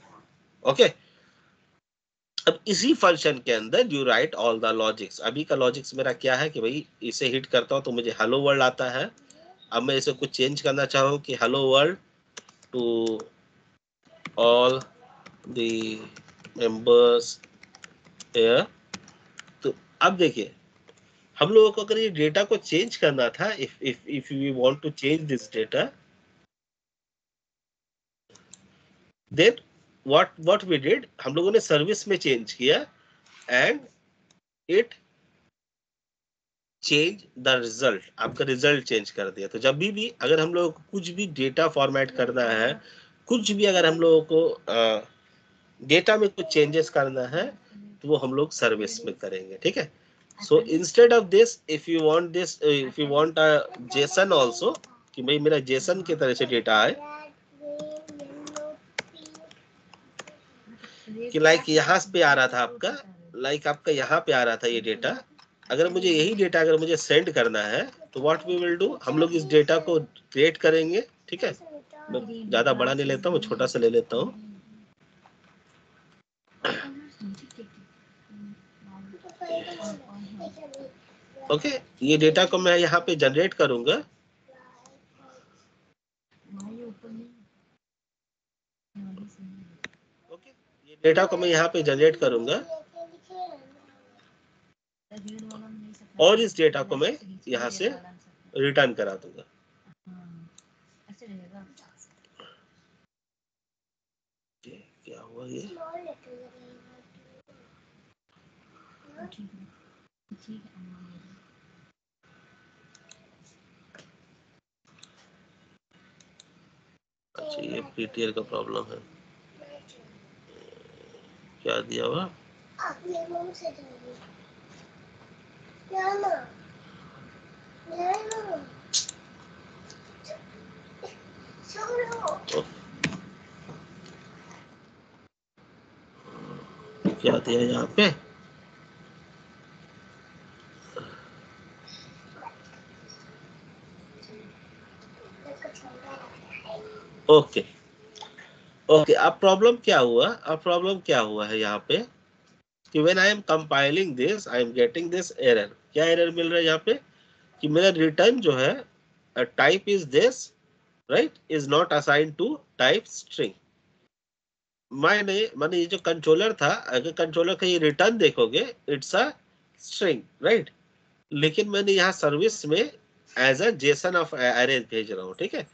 ओके. अब इसी फंक्शन के अंदर you right all the logics. अभी का लॉजिक्स मेरा क्या है कि भाई इसे हिट करता हूं तो मुझे हेलो वर्ल्ड आता है. अब मैं इसे कुछ चेंज करना चाहूँ कि hello world to all the members here. तो अब देखिए, हम लोगों को अगर ये डेटा को चेंज करना था, if we want to change this data, then what we did, हम लोगों ने सर्विस में चेंज किया and it change the result. आपका रिजल्ट चेंज कर दिया. तो जब भी अगर हम लोगों को कुछ भी डेटा फॉर्मेट करना है, कुछ भी अगर हम लोगों को डेटा में कुछ चेंजेस करना है, तो वो हम लोग सर्विस में करेंगे. ठीक है. So instead of this, if you want Jason also, कि भाई मेरा जेसन की तरह से डेटा आए, कि लाइक यहाँ पे आ रहा था आपका, आपका यहाँ पे आ रहा था ये डेटा. अगर मुझे यही डेटा अगर मुझे सेंड करना है, तो व्हाट वी विल डू, हम लोग इस डेटा को क्रिएट करेंगे. ठीक है. मैं ज्यादा बड़ा नहीं लेता हूँ, छोटा सा ले लेता हूँ. ओके. ये डेटा को मैं यहाँ पे जनरेट करूंगा. ओके. ये डेटा को मैं यहाँ पे जनरेट करूंगा और इस डेटा को मैं यहाँ से रिटर्न करा दूंगा. क्या हुआ ये? अच्छा, ये ptl का प्रॉब्लम है. क्या दिया हुआ? क्या दिया यहाँ पे? ओके. ओके. अब प्रॉब्लम क्या हुआ? है यहाँ पे कि when I am compiling this, I am getting this error. क्या एरर मिल रहा है यहाँ पे? कि मेरा रिटर्न जो है type is this, right, is not assigned to type string. मैंने ये जो कंट्रोलर था, अगर कंट्रोलर का ये रिटर्न देखोगे, इट्स अ स्ट्रिंग, राइट, लेकिन मैंने यहाँ सर्विस में as a JSON of array भेज रहा हूँ, ठीक है।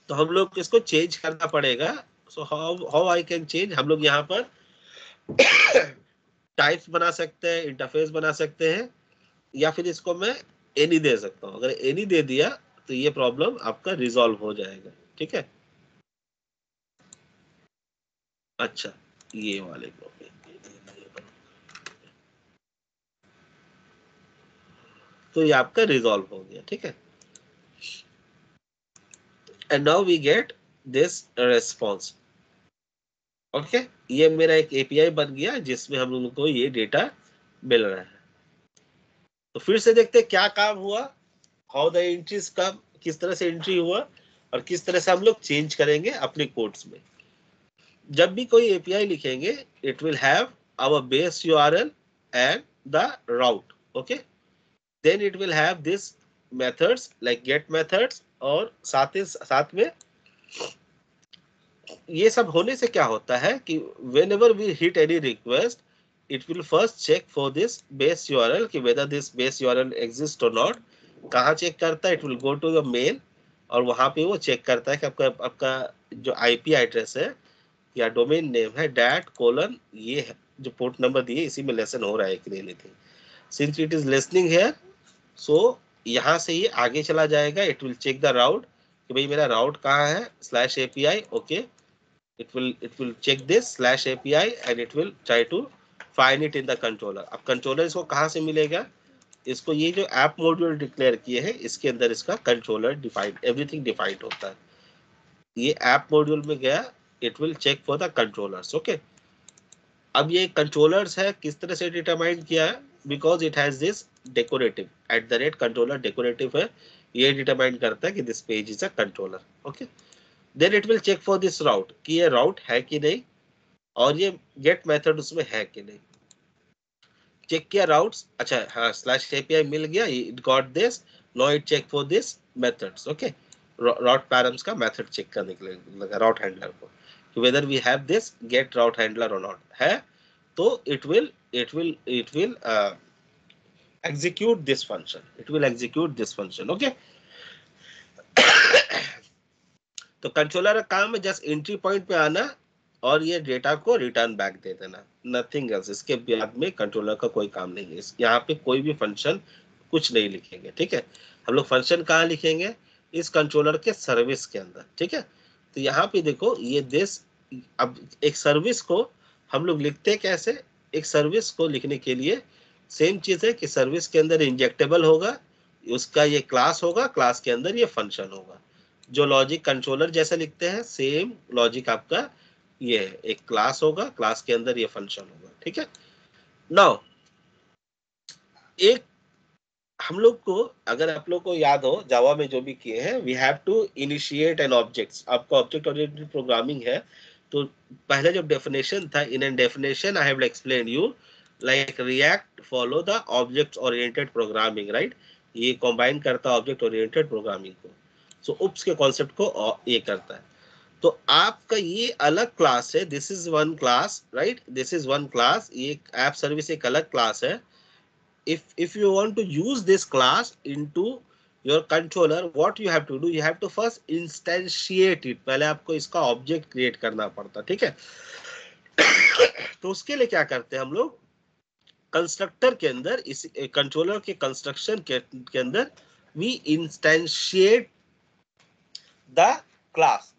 तो हम लोग इसको चेंज करना पड़ेगा। So how I can change, हम लोग यहाँ पर टाइप्स बना सकते हैं, इंटरफेस बना सकते हैं, या फिर इसको मैं एनी दे सकता हूँ। अगर एनी दे दिया तो ये प्रॉब्लम आपका रिजॉल्व हो जाएगा, ठीक है। अच्छा, ये वाले प्रॉब्लम, तो ये आपका रिजॉल्व हो गया, ठीक है। And now we get this response, okay. ये मेरा एक एपीआई बन गया जिसमें हम लोगों को ये डेटा मिल रहा है। तो फिर से देखते हैं क्या काम हुआ, हाउ द एंट्रीज कम, किस तरह से एंट्री हुआ और किस तरह से हम लोग चेंज करेंगे अपने कोड्स में। जब भी कोई एपीआई लिखेंगे, it will have our base URL and the route, okay. Then it will have this methods like get methods, और साथ में ये सब होने से क्या होता है कि whenever we hit any request, it will first check for this base URL कि whether this base URL exists or not। कहाँ चेक करता है? It will go to the mail, और वहां पे वो चेक करता है कि आपका जो आईपी एड्रेस है या डोमेन नेम है dat : ये है जो पोर्ट नंबर दिए, इसी में लेसन हो रहा है कि नहीं anything. Since it is listening here, so यहाँ से ये आगे चला जाएगा। It will check the route कि भाई मेरा राउट कहाँ है, /API, okay. it will check this /API and it will try to find it in the controller। अब कंट्रोलर इसको कहाँ से मिलेगा? इसको ये जो ऐप मॉड्यूल डिक्लेयर किए हैं इसके अंदर इसका कंट्रोलर डिफाइंड, एवरीथिंग डिफाइंड होता है। ये ऐप मॉड्यूल में गया, it will check for the controllers, okay. अब ये कंट्रोलर्स है किस तरह से डिटरमाइन किया है? Because it has this decorative @controller decorative है, ये डिटरमाइन करता है कि this page is a controller, okay. Then it will check for this route कि ये राउट है कि नहीं, और ये गेट मेथड उसमें है कि नहीं। चेक किया राउट्स, अच्छा हाँ /API मिल गया, it got this, no it check for this methods, okay. Route params का मेथड चेक करने के लिए लगा राउट हैंडलर को कि whether we have this get route handler और नॉट है, तो it will execute this function, okay. तो कंट्रोलर का काम है जस्ट एंट्री पॉइंट पे आना और ये डेटा को रिटर्न बैक दे देना, नथिंग एल्स। इसके बाद में कंट्रोलर का कोई काम नहीं है। यहाँ पे कोई भी फंक्शन कुछ नहीं लिखेंगे, ठीक है। हम लोग फंक्शन कहाँ लिखेंगे? इस कंट्रोलर के सर्विस के अंदर, ठीक है। तो यहाँ पे देखो ये दिस, अब एक सर्विस को हम लोग लिखते हैं कैसे? एक सर्विस को लिखने के लिए सेम चीज है कि सर्विस के अंदर इंजेक्टेबल होगा, उसका ये क्लास होगा, क्लास के अंदर ये फंक्शन होगा। जो लॉजिक कंट्रोलर जैसा लिखते हैं सेम लॉजिक आपका ये है, एक क्लास होगा, क्लास के अंदर ये फंक्शन होगा, ठीक है। नाउ एक हम लोग को, अगर आप लोग को याद हो जावा में जो भी किए हैं, we have to initiate an object. आपका ऑब्जेक्ट ओरिएंटेड प्रोग्रामिंग है, तो पहले जो डेफिनेशन था, in an definition I have explain you like React follow the object oriented programming, right. ये कंबाइन करता है ऑब्जेक्ट ओरिएंटेड प्रोग्रामिंग को, सो उप्स के कॉन्सेप्ट को ये करता है। तो आपका ये अलग क्लास है, this is one class, right, this is one class. ये ऐप सर्विस एक अलग क्लास है। if you want to use this class into your controller, what you have to do, you have to first instantiate it। पहले आपको इसका object create करना पड़ता, ठीक है। तो उसके लिए क्या करते हैं हम लोग? कंस्ट्रक्टर के अंदर, इस कंट्रोलर के कंस्ट्रक्शन के अंदर we instantiate the class,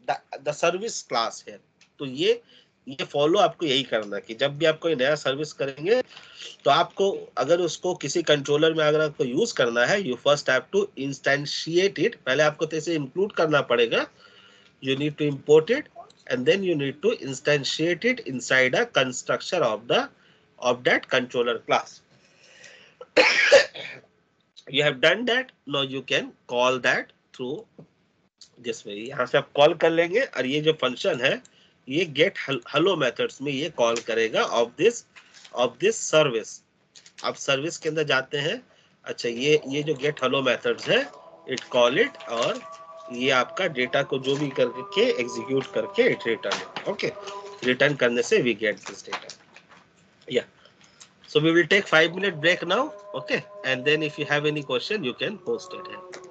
the service class है। तो ये फॉलो आपको यही करना है कि जब भी आप कोई नया सर्विस करेंगे तो आपको अगर उसको किसी कंट्रोलर में अगर आपको यूज करना है, you first have to instantiate it. पहले आपको तो इसे इंक्लूड करना पड़ेगा, you need to import it and then you need to instantiate it inside a construction of that controller class। you have done that, now you can call that through this way। यहाँ से आप call कर लेंगे और ये जो function है ये गेट हेलो मेथड्स में ये कॉल करेगा ऑफ दिस सर्विस। आप सर्विस के अंदर जाते हैं, अच्छा ये जो गेट हेलो मेथड्स है, इट कॉल इट, और ये आपका डेटा को जो भी करके एग्जीक्यूट करके इट रिटर्न, ओके। रिटर्न करने से वी गेट दिस डेटा, या So we will take 5 minute break now. Okay. And then if you have any question, you can post it here.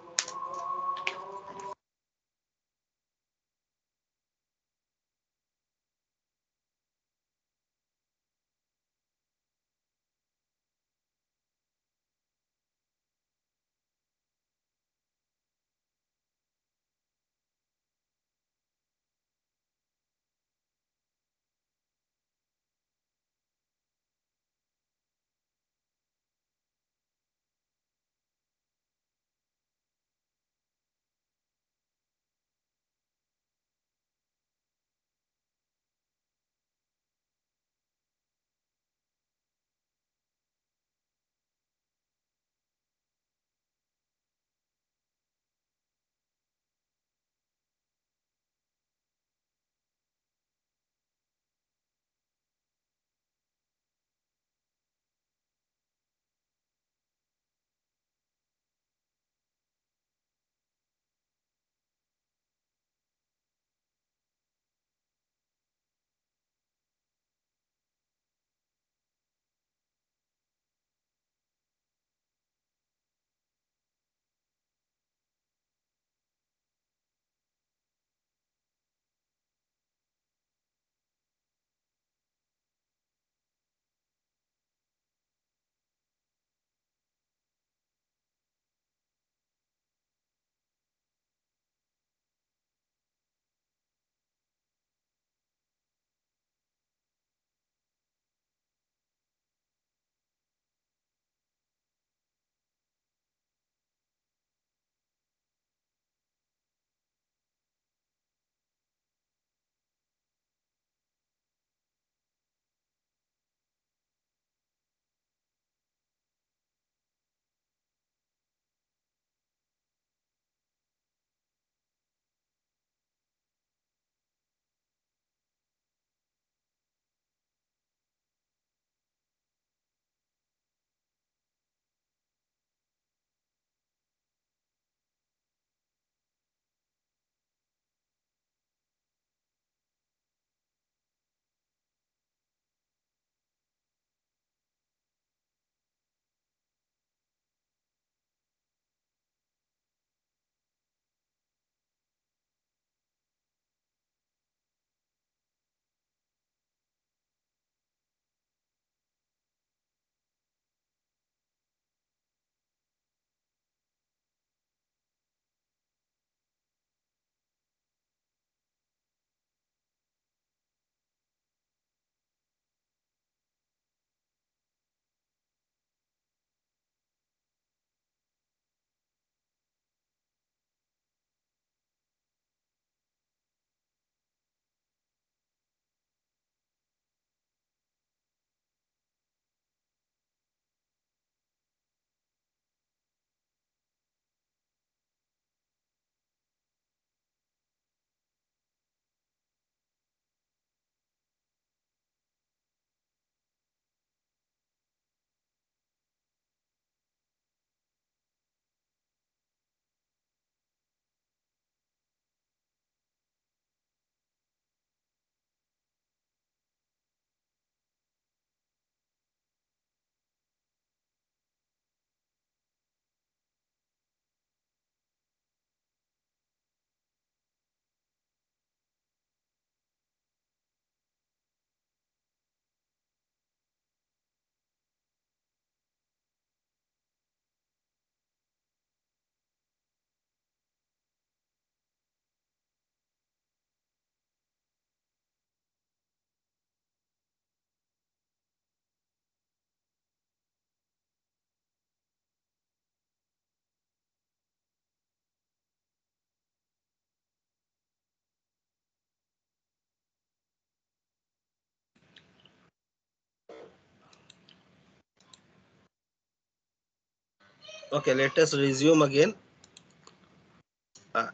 Okay, let us resume again.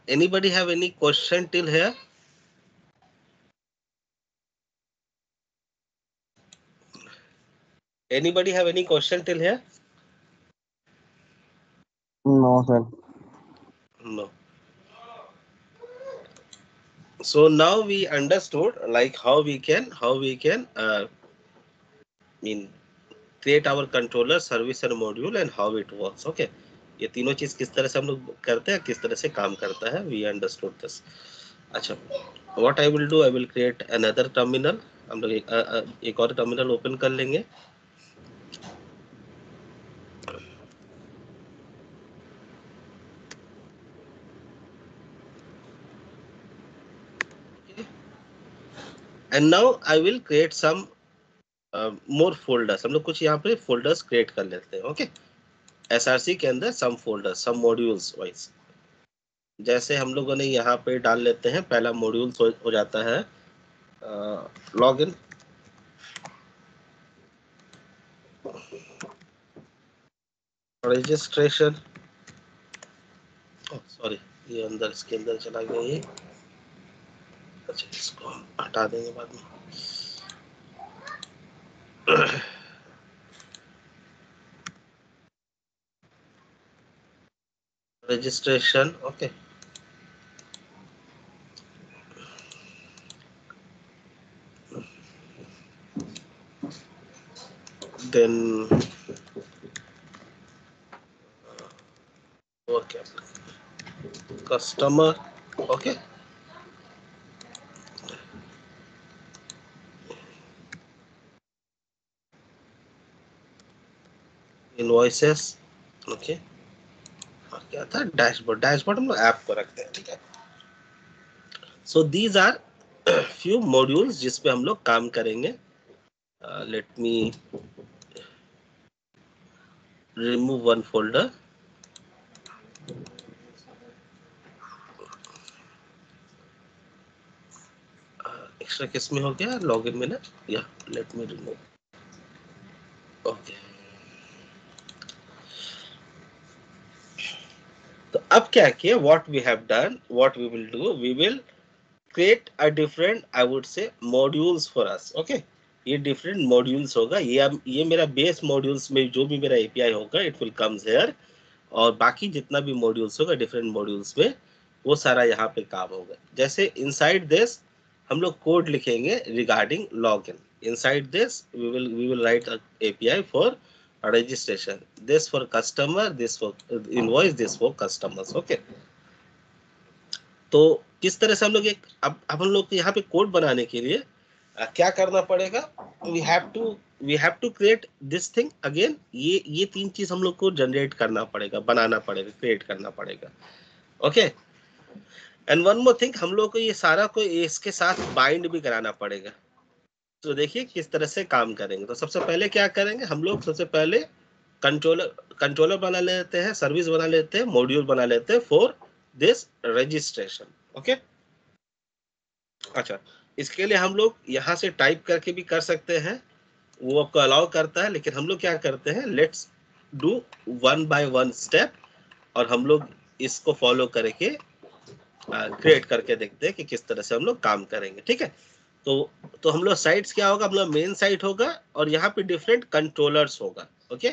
Anybody have any question till here? Anybody have any question till here? No, sir. No. So now we understood like how we can mean create our controller, service and module and how it works. Okay, ये तीनों चीज किस तरह से हम लोग करते हैं, किस तरह से काम करता है, we understood this. अच्छा, what I will do, I will create another terminal. हम लोग एक और टर्मिनल ओपन कर लेंगे. And now I will create some more folders. हम लोग कुछ यहाँ पे folders create कर लेते हैं. Okay, SRC के अंदर some folders, some modules wise. जैसे हम लोगों ने यहाँ पे डाल लेते हैं, पहला मॉड्यूल हो जाता है लॉगिन. रजिस्ट्रेशन, सॉरी ये अंदर, इसके अंदर चला गया ये. अच्छा, इसको हम हटा देंगे बाद में. registration. Okay, then okay, customer. Okay, invoices. Okay, और क्या था, डैशबोर्ड. डैशबोर्ड हम लोग ऐप को रखते हैं. ठीक है. So these are few modules जिस पे हम लोग काम करेंगे. Let me remove one folder. Extra किस में हो गया, लॉगिन में ना. या लेट मी रिमूव. ओके, तो अब क्या किया, what we have done, what we will do, we will create a different, I would say, modules for us. Okay, ये different modules होगा. ये मेरा base modules में जो भी मेरा API होगा, it will comes here. और बाकी जितना भी modules होगा different modules में, वो सारा यहाँ पे काम होगा. जैसे inside this हम लोग कोड लिखेंगे regarding login. Inside this we will write a API for registration. This for customer, this for invoice, this for customers. Okay, तो किस तरह से हम लोग एक, अब हम लोग को यहाँ पे कोड बनाने के लिए क्या करना पड़ेगा, we have to create this thing again. ये तीन चीज हम लोग को जनरेट करना पड़ेगा, बनाना पड़ेगा, क्रिएट करना पड़ेगा. Okay, and one more thing, हम लोग को ये सारा को इसके साथ बाइंड भी कराना पड़ेगा. तो देखिए किस तरह से काम करेंगे. तो सबसे पहले क्या करेंगे हम लोग, सबसे पहले कंट्रोलर बना लेते हैं, सर्विस बना लेते हैं, मॉड्यूल बना लेते हैं फॉर दिस रजिस्ट्रेशन. ओके, अच्छा, इसके लिए हम लोग यहाँ से टाइप करके भी कर सकते हैं, वो आपको अलाउ करता है. लेकिन हम लोग क्या करते हैं, let's do one by one step, और हम लोग इसको फॉलो करके क्रिएट करके देखते हैं कि किस तरह से हम लोग काम करेंगे. ठीक है, तो हम लोग साइट्स क्या होगा, हम लोग मेन साइट होगा और यहाँ पे डिफरेंट कंट्रोलर्स होगा. Okay,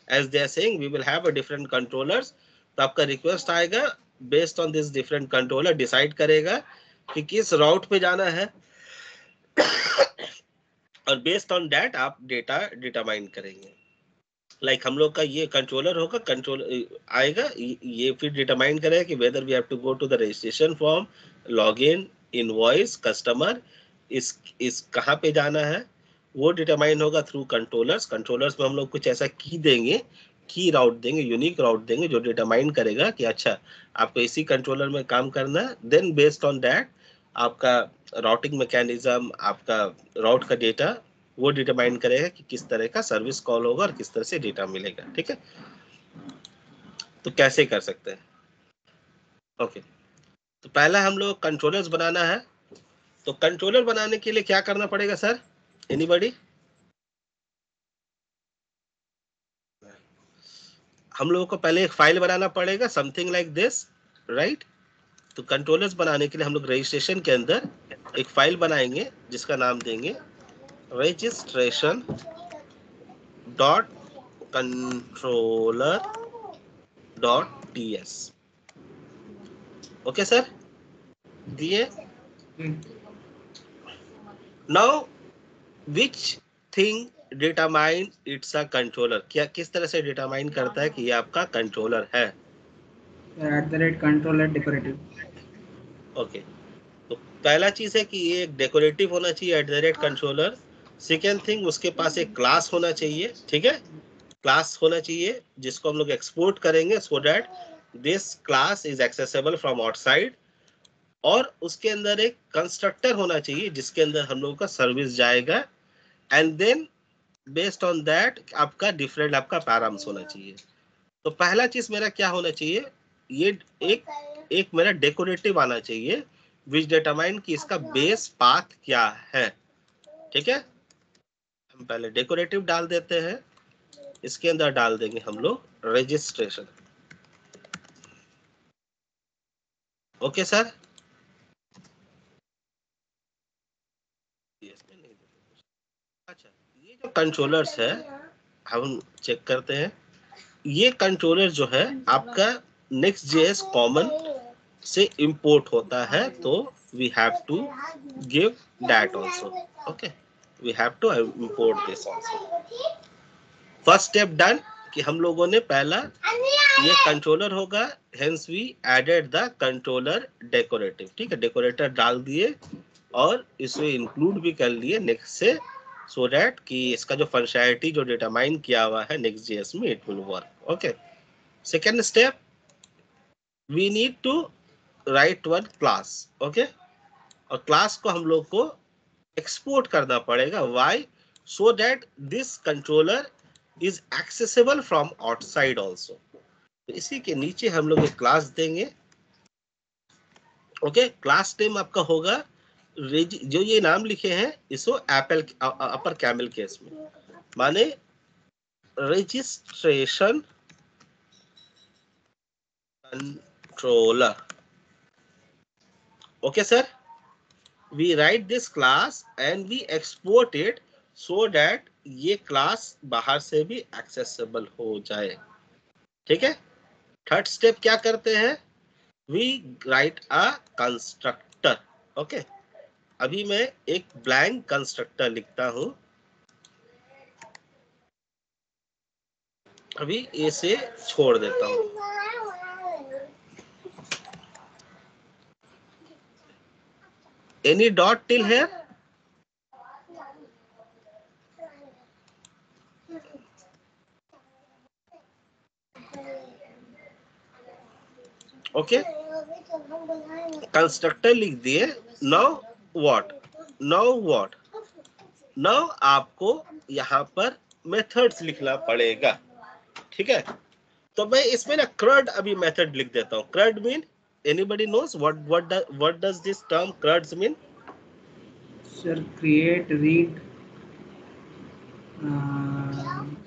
as they are saying we will have a different controllers. तो आपका रिक्वेस्ट आएगा, based on this different controller decide करेगा कि किस राउट पे जाना है, और बेस्ड ऑन दैट आप डेटा डिटरमाइन करेंगे. लाइक हम लोग का ये कंट्रोलर होगा, कंट्रोल आएगा, ये फिर डिटरमाइन करेगा कि whether we have to go to the registration form, login, invoice, customer, इस कहाँ पे जाना है, वो डिटरमाइन होगा थ्रू कंट्रोलर्स. कंट्रोलर्स में हम लोग कुछ ऐसा की देंगे, की राउट देंगे, यूनिक राउट देंगे, जो डिटरमाइन करेगा कि अच्छा आपको इसी कंट्रोलर में काम करना है. देन बेस्ड ऑन दैट आपका राउटिंग मैकेनिज्म, आपका राउट का डेटा वो डिटरमाइन करेगा कि किस तरह का सर्विस कॉल होगा और किस तरह से डेटा मिलेगा. ठीक है, तो कैसे कर सकते हैं. ओके, तो पहला हम लोग कंट्रोलर्स बनाना है. तो कंट्रोलर बनाने के लिए क्या करना पड़ेगा सर, एनीबॉडी? हम लोगों को पहले एक फाइल बनाना पड़ेगा, समथिंग लाइक दिस, राइट. तो कंट्रोलर्स बनाने के लिए हम लोग रजिस्ट्रेशन के अंदर एक फाइल बनाएंगे जिसका नाम देंगे registration dot controller dot ts. Okay sir, दिए. Now which thing determine it's a controller, क्या किस तरह से डिटरमाइन करता है कि ये आपका कंट्रोलर है? @controller decorative. ओके, तो पहला चीज है कि ये एक डेकोरेटिव होना चाहिए @कंट्रोलर। सेकेंड थिंग, उसके पास एक क्लास होना चाहिए, ठीक है, क्लास होना चाहिए जिसको हम लोग एक्सपोर्ट करेंगे सो that this class is accessible from outside. और उसके अंदर एक कंस्ट्रक्टर होना चाहिए जिसके अंदर हम लोगों का सर्विस जाएगा, and then based on that आपका डिफरेंट आपका पैराम्स होना चाहिए। तो पहला चीज मेरा क्या होना चाहिए, ये एक मेरा डेकोरेटिव आना चाहिए विच डिटरमाइन कि इसका बेस पाथ क्या है, ठीक है। हम पहले डेकोरेटिव डाल देते हैं, इसके अंदर डाल देंगे हम लोग रजिस्ट्रेशन। ओके सर, अच्छा ये जो कंट्रोलर्स है हम चेक करते हैं। ये कंट्रोलर जो है आपका Next.js कॉमन से इंपोर्ट होता है, तो we have to give that also. Okay, we have to import this also. First step done कि हम लोगों ने पहला ये कंट्रोलर होगा, hence we added the controller decorative, ठीक है, डेकोरेटर डाल दिए और इसे इंक्लूड भी कर लिए नेक्स्ट से, सो दैट कि इसका जो फंक्शनैलिटी जो डिटरमाइन किया हुआ है Next.js में it will work. Okay, second step, we need to write one class. Okay, और क्लास को हम लोग को एक्सपोर्ट करना पड़ेगा, why, so that this controller is accessible from outside also. तो इसी के नीचे हम लोग एक क्लास देंगे। ओके, क्लास नेम आपका होगा, जो ये नाम लिखे हैं इसको एप्पल अपर कैमल केस में, माने registration controller. Okay sir, we write this class and we export it so that ये क्लास बाहर से भी एक्सेसिबल हो जाए, ठीक है। थर्ड स्टेप क्या करते हैं, we write a constructor. Okay, अभी मैं एक ब्लैंक कंस्ट्रक्टर लिखता हूं, अभी इसे छोड़ देता हूं। Any dot till here? Okay, constructor लिख दिए। नाउ व्हाट, नाउ आपको यहाँ पर मेथड्स लिखना पड़ेगा, ठीक है। तो मैं इसमें ना CRUD अभी मेथड लिख देता हूँ। CRUD mean, anybody knows what does this term CRUD mean? Sir, create, read,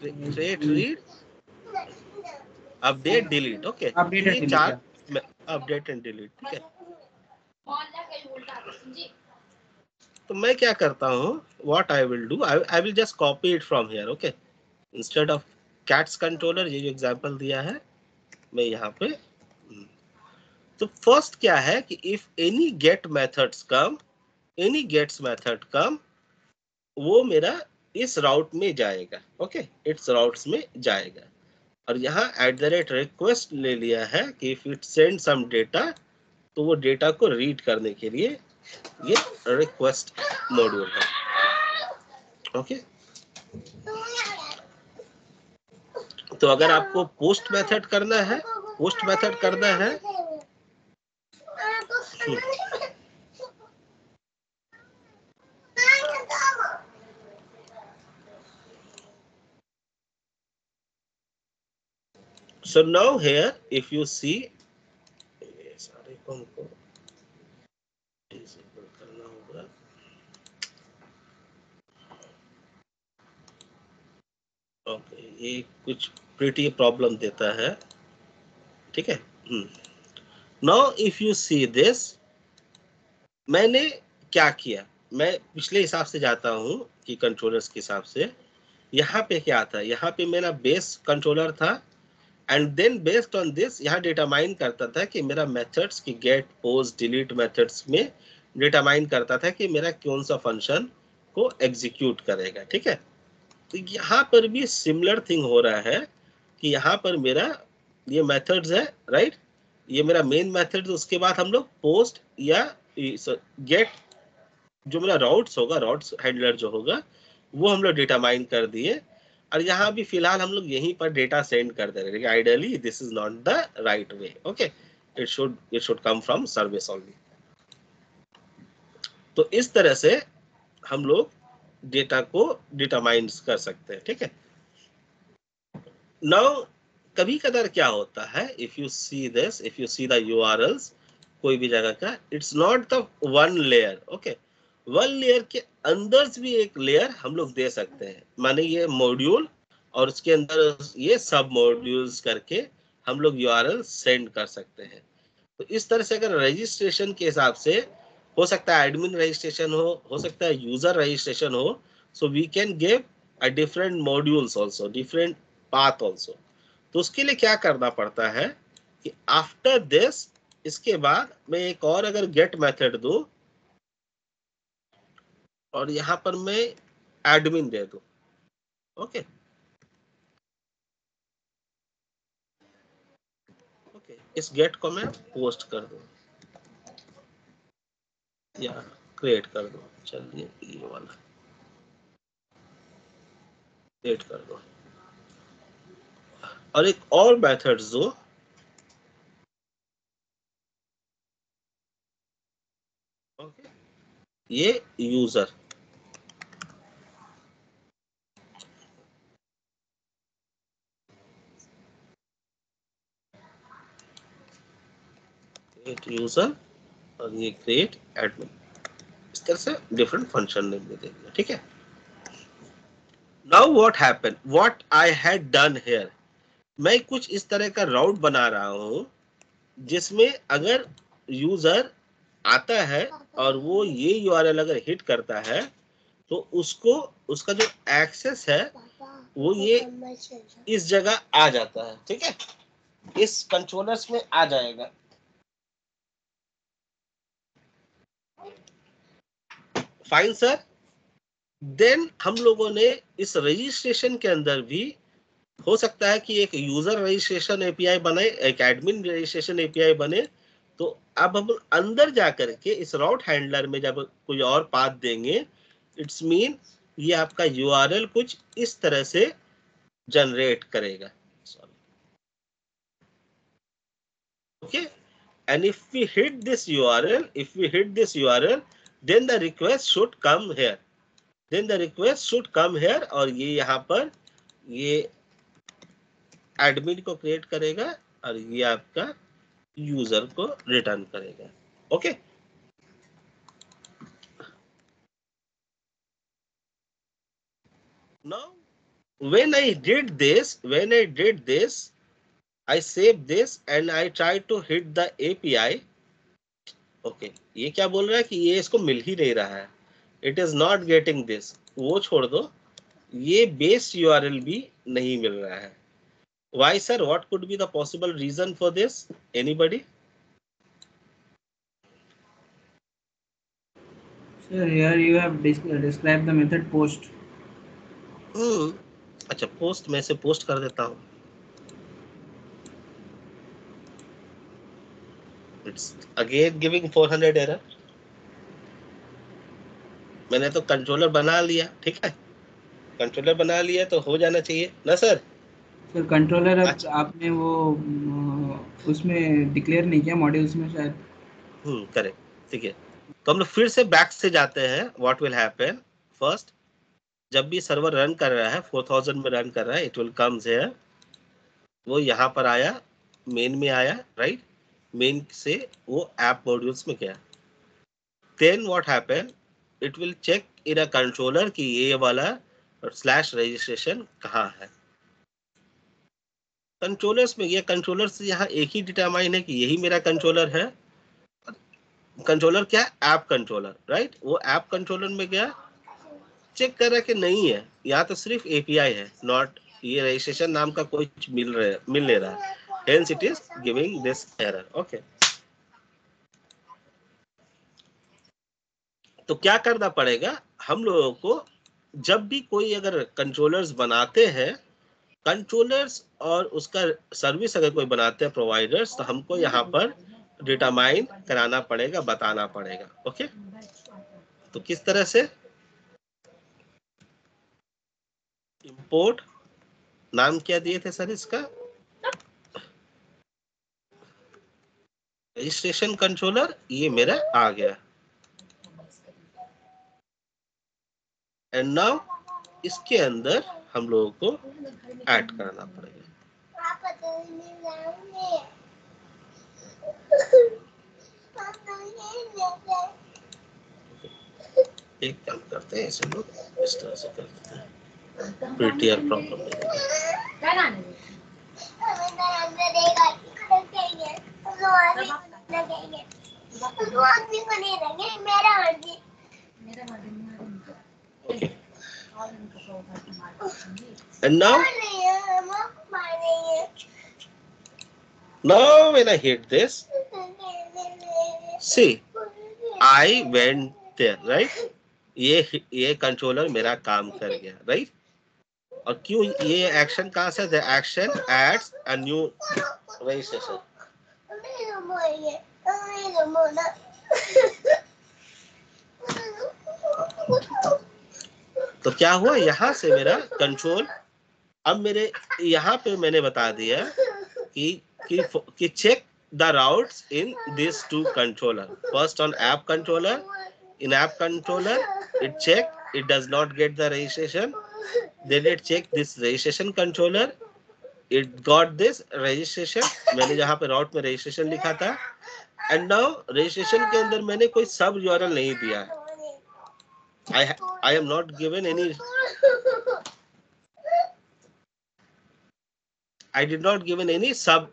create, read, update, delete. Okay, update and ये delete. चार अपडेट एंड डिलीट, ठीक है। तो मैं क्या करता हूँ, what I will do, I will just copy it from here. Okay, instead of cats controller, ये जो एग्जांपल दिया है मैं यहाँ पे, तो फर्स्ट क्या है कि if any get methods come, any gets method come, वो मेरा इस राउट में जाएगा। ओके, इट्स राउट्स में जाएगा। और यहाँ @request ले लिया है कि if it send some data, तो वो डेटा को रीड करने के लिए ये रिक्वेस्ट मॉड्यूल है। ओके, तो अगर आपको पोस्ट मेथड करना है, so now here if you see, सारे को हमको डिसेबल करना होगा। ओके, ये कुछ प्रिटी प्रॉब्लम देता है, ठीक है। Now if you see this, मैंने क्या किया, मैं पिछले हिसाब से जाता हूँ कि कंट्रोलर्स के हिसाब से, यहाँ पे क्या था, यहाँ पे मेरा बेस कंट्रोलर था, and then based on this यहाँ डिटरमाइन करता था कि मेरा मेथड्स की गेट, पोस्ट, डिलीट मेथड्स में डिटरमाइन करता था कि मेरा कौन सा फंक्शन को एग्जीक्यूट करेगा, ठीक है। तो यहाँ पर भी सिमिलर थिंग हो रहा है कि यहाँ पर मेरा ये मेथड्स है, राइट, ये मेरा मेन मेथड, उसके बाद हम लोग पोस्ट या गेट जो मेरा राउट्स होगा, राउट्स हैंडलर जो होगा वो हम लोग डेटा माइन कर दिए, और यहाँ भी फिलहाल हम लोग यहीं पर डेटा सेंड कर दे रहे हैं। Ideally this is not the right way, okay, it should come from service only. तो इस तरह से हम लोग डेटा को डेटा माइंस कर सकते हैं, ठीक है। नाउ कभी कदार क्या होता है, if you see this, if you see the URLs कोई भी जगह का, it's not the one layer, okay, one layer के अंदर भी एक लेयर हम लोग दे सकते हैं, माने ये मॉड्यूल और उसके अंदर ये सब मॉड्यूल्स करके हम लोग यूआरएल सेंड कर सकते हैं। तो इस तरह से अगर रजिस्ट्रेशन के हिसाब से हो सकता है एडमिन रजिस्ट्रेशन हो सकता है यूजर रजिस्ट्रेशन हो, so we can give a different modules also, different path also. तो उसके लिए क्या करना पड़ता है कि आफ्टर दिस, इसके बाद मैं एक और अगर गेट मेथड दूं और यहां पर मैं एडमिन दे दूं, ओके ओके, इस गेट को मैं पोस्ट कर दूं या क्रिएट कर दूं, चलिए ये वाला क्रिएट कर दो, और एक और मेथड दो, ओके, ये यूजर, क्रिएट यूजर और ये क्रिएट एडमिन, इस तरह से डिफरेंट फंक्शन नेम दे देंगे, ठीक है। Now what happened, what I had done here, मैं कुछ इस तरह का राउट बना रहा हूं जिसमें अगर यूजर आता है और वो ये यूआरएल अगर हिट करता है तो उसको उसका जो एक्सेस है वो ये इस जगह आ जाता है, ठीक है, इस कंट्रोलर्स में आ जाएगा। फाइन सर, देन हम लोगों ने इस रजिस्ट्रेशन के अंदर भी हो सकता है कि एक यूजर रजिस्ट्रेशन एपीआई बने, एक एडमिन रजिस्ट्रेशन एपीआई बने। तो अब हम अंदर जाकर के इस राउट हैंडलर में जब कोई और पाथ देंगे, इट्स मीन ये आपका यूआरएल कुछ इस तरह से जनरेट करेगा, okay, and if we hit this URL, then the request should come here, और ये यहाँ पर ये एडमिन को क्रिएट करेगा और ये आपका यूजर को रिटर्न करेगा, okay. Now when I did this, I saved this and I tried to hit the API, okay, ये क्या बोल रहा है कि ये इसको मिल ही नहीं रहा है, it is not getting this, वो छोड़ दो, ये बेस यूआरएल भी नहीं मिल रहा है। Why sir, what could be the possible reason for this, anybody? Sir, here you have described the method post. अच्छा, पोस्ट में से पोस्ट कर देता हूँ, इट्स अगेन गिविंग 400 एरर। मैंने तो कंट्रोलर बना लिया, ठीक है, कंट्रोलर बना लिया तो हो जाना चाहिए ना सर। सर कंट्रोलर अच्छा, आपने वो उसमें डिक्लेयर नहीं किया मॉड्यूल्स में शायद। करेक्ट, ठीक है। तो हम लोग फिर से बैक से जाते हैं। व्हाट विल हैपन, फर्स्ट जब भी सर्वर रन कर रहा है 4000 में रन कर रहा है, इट विल कम्स हियर, वो यहाँ पर आया, मेन में आया, राइट, मेन से वो ऐप मॉड्यूल्स में गया, then what happen, it will check in a controller कि ये वाला स्लैश रजिस्ट्रेशन कहाँ है, कंट्रोलर्स में गया, कंट्रोलर से यहाँ एक ही डिटरमाइन है कि यही मेरा कंट्रोलर है। कंट्रोलर क्या है, ऐप कंट्रोलर, राइट, वो ऐप कंट्रोलर में गया, चेक कर रहा है कि नहीं है, यहाँ तो सिर्फ एपीआई है, नॉट ये रजिस्ट्रेशन नाम का कोई मिल ले रहा है, hence it is giving this error, okay. तो क्या करना पड़ेगा हम लोगों को, जब भी कोई अगर कंट्रोलर्स बनाते हैं, कंट्रोलर्स और उसका सर्विस अगर कोई बनाते हैं प्रोवाइडर्स, तो हमको यहाँ पर डिटरमाइन कराना पड़ेगा, बताना पड़ेगा। ओके, तो किस तरह से? इंपोर्ट, नाम क्या दिए थे सर इसका? रजिस्ट्रेशन कंट्रोलर, ये मेरा आ गया। एंड नाउ इसके अंदर हम लोगों को ऐड करना पड़ेगा। एक काम करते हैं, इसे लोग इस तरह से कर देते हैं, prettier problem okay. And now when I hit this, see, I went there, right? ये कंट्रोलर मेरा काम कर गया, राइट? और क्यों ये एक्शन कहाँ से? The action adds a new registration. तो क्या हुआ, यहाँ से मेरा कंट्रोल, अब मेरे यहाँ पे मैंने बता दिया कि check the routes in these two controller. First on app controller, in app controller it check, it does not get the registration, then it check this registration controller, it got this registration, मैंने जहाँ पे route में registration लिखा था, and now registration के अंदर मैंने कोई sub URL नहीं दिया है, I am not given any, I did not given any sub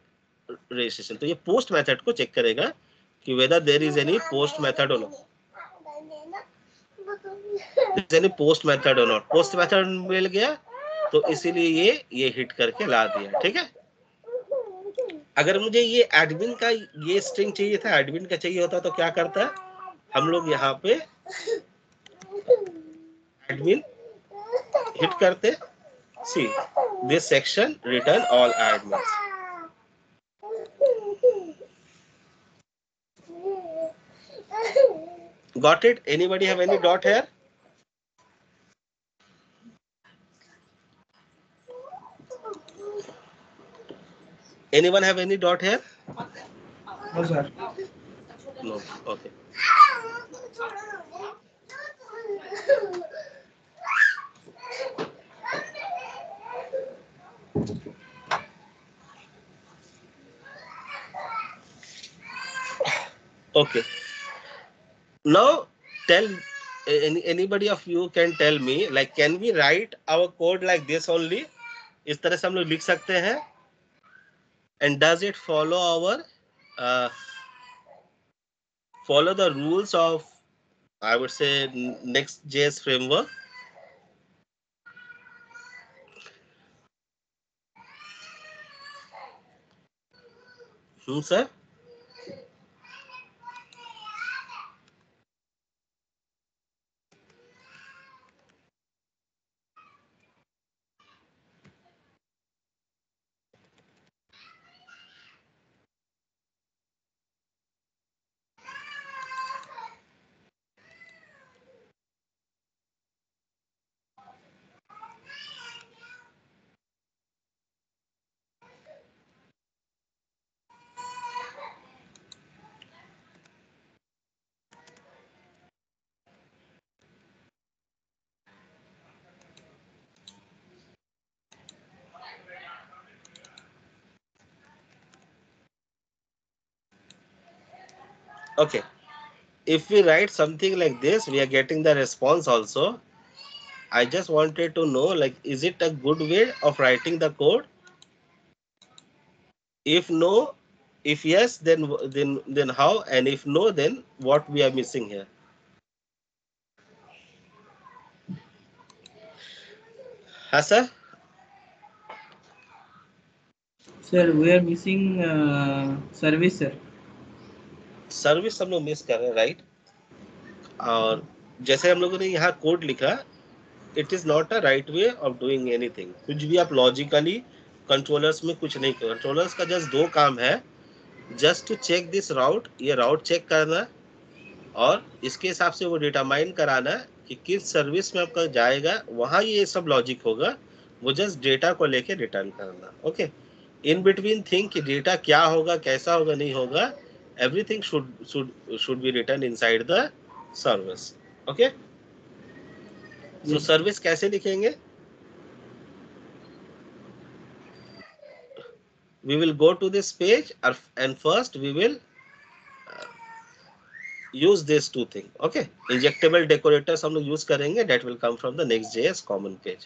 registration. तो ये पोस्ट मेथड को चेक करेगा कि whether there is any post method or not. There is any post method or not. Post method मिल गया तो इसीलिए ये हिट करके ला दिया, ठीक है? अगर मुझे ये एडमिन का ये स्ट्रिंग चाहिए था, एडमिन का चाहिए होता तो क्या करता? हम लोग यहाँ पे एडमिन हिट करते, see this section return all admins. Got it? Anybody have any dot here? Anyone have any dot here? No, sir. No. Okay. Okay. Now tell anybody of you can tell me, like, can we write our code like this only? इस तरह से हम लोग लिख सकते हैं? And does it follow our follow the rules of, I would say, Next.js framework? Sir? Okay. If we write something like this, we are getting the response also. I just wanted to know, like, is it a good way of writing the code? If no, if yes, then how? And if no, then what we are missing here? Huh, sir? Sir, we are missing service, sir. Service हम लोग miss कर रहे हैं, right? और जैसे हम लोगों ने यहाँ कोड लिखा, it is not a right way of doing anything. कुछ भी आप लॉजिकली कंट्रोलर्स में कुछ नहीं कर, कंट्रोलर्स का जस्ट दो काम है, जस्ट टू चेक दिस राउट, ये राउट चेक करना और इसके हिसाब से वो डिटरमाइन कराना कि किस सर्विस में आपका जाएगा, वहां ये सब लॉजिक होगा, वो जस्ट डेटा को लेके रिटर्न करना। ओके, इन बिटवीन थिंक कि डेटा क्या होगा, कैसा होगा, नहीं होगा, everything should be return inside the service. Okay, so service कैसे लिखेंगे? We will go to this page and first we will use these two things. Okay, injectable decorators हम लोग use करेंगे, that will come from the Next.js common page.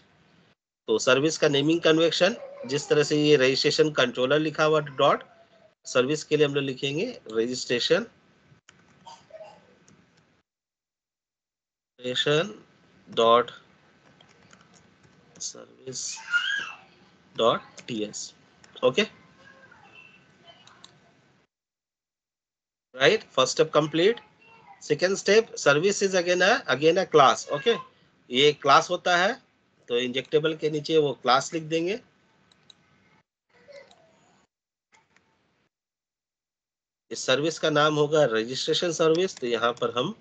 तो service का naming convection, जिस तरह से ये रजिस्ट्रेशन कंट्रोलर लिखा हुआ डॉट, सर्विस के लिए हम लोग लिखेंगे registration dot service dot ts. Okay, right, first step complete. Second step, service is again a class. Okay, ये क्लास होता है, तो इंजेक्टेबल के नीचे वो क्लास लिख देंगे। इस सर्विस का नाम होगा रजिस्ट्रेशन सर्विस, तो यहाँ पर हम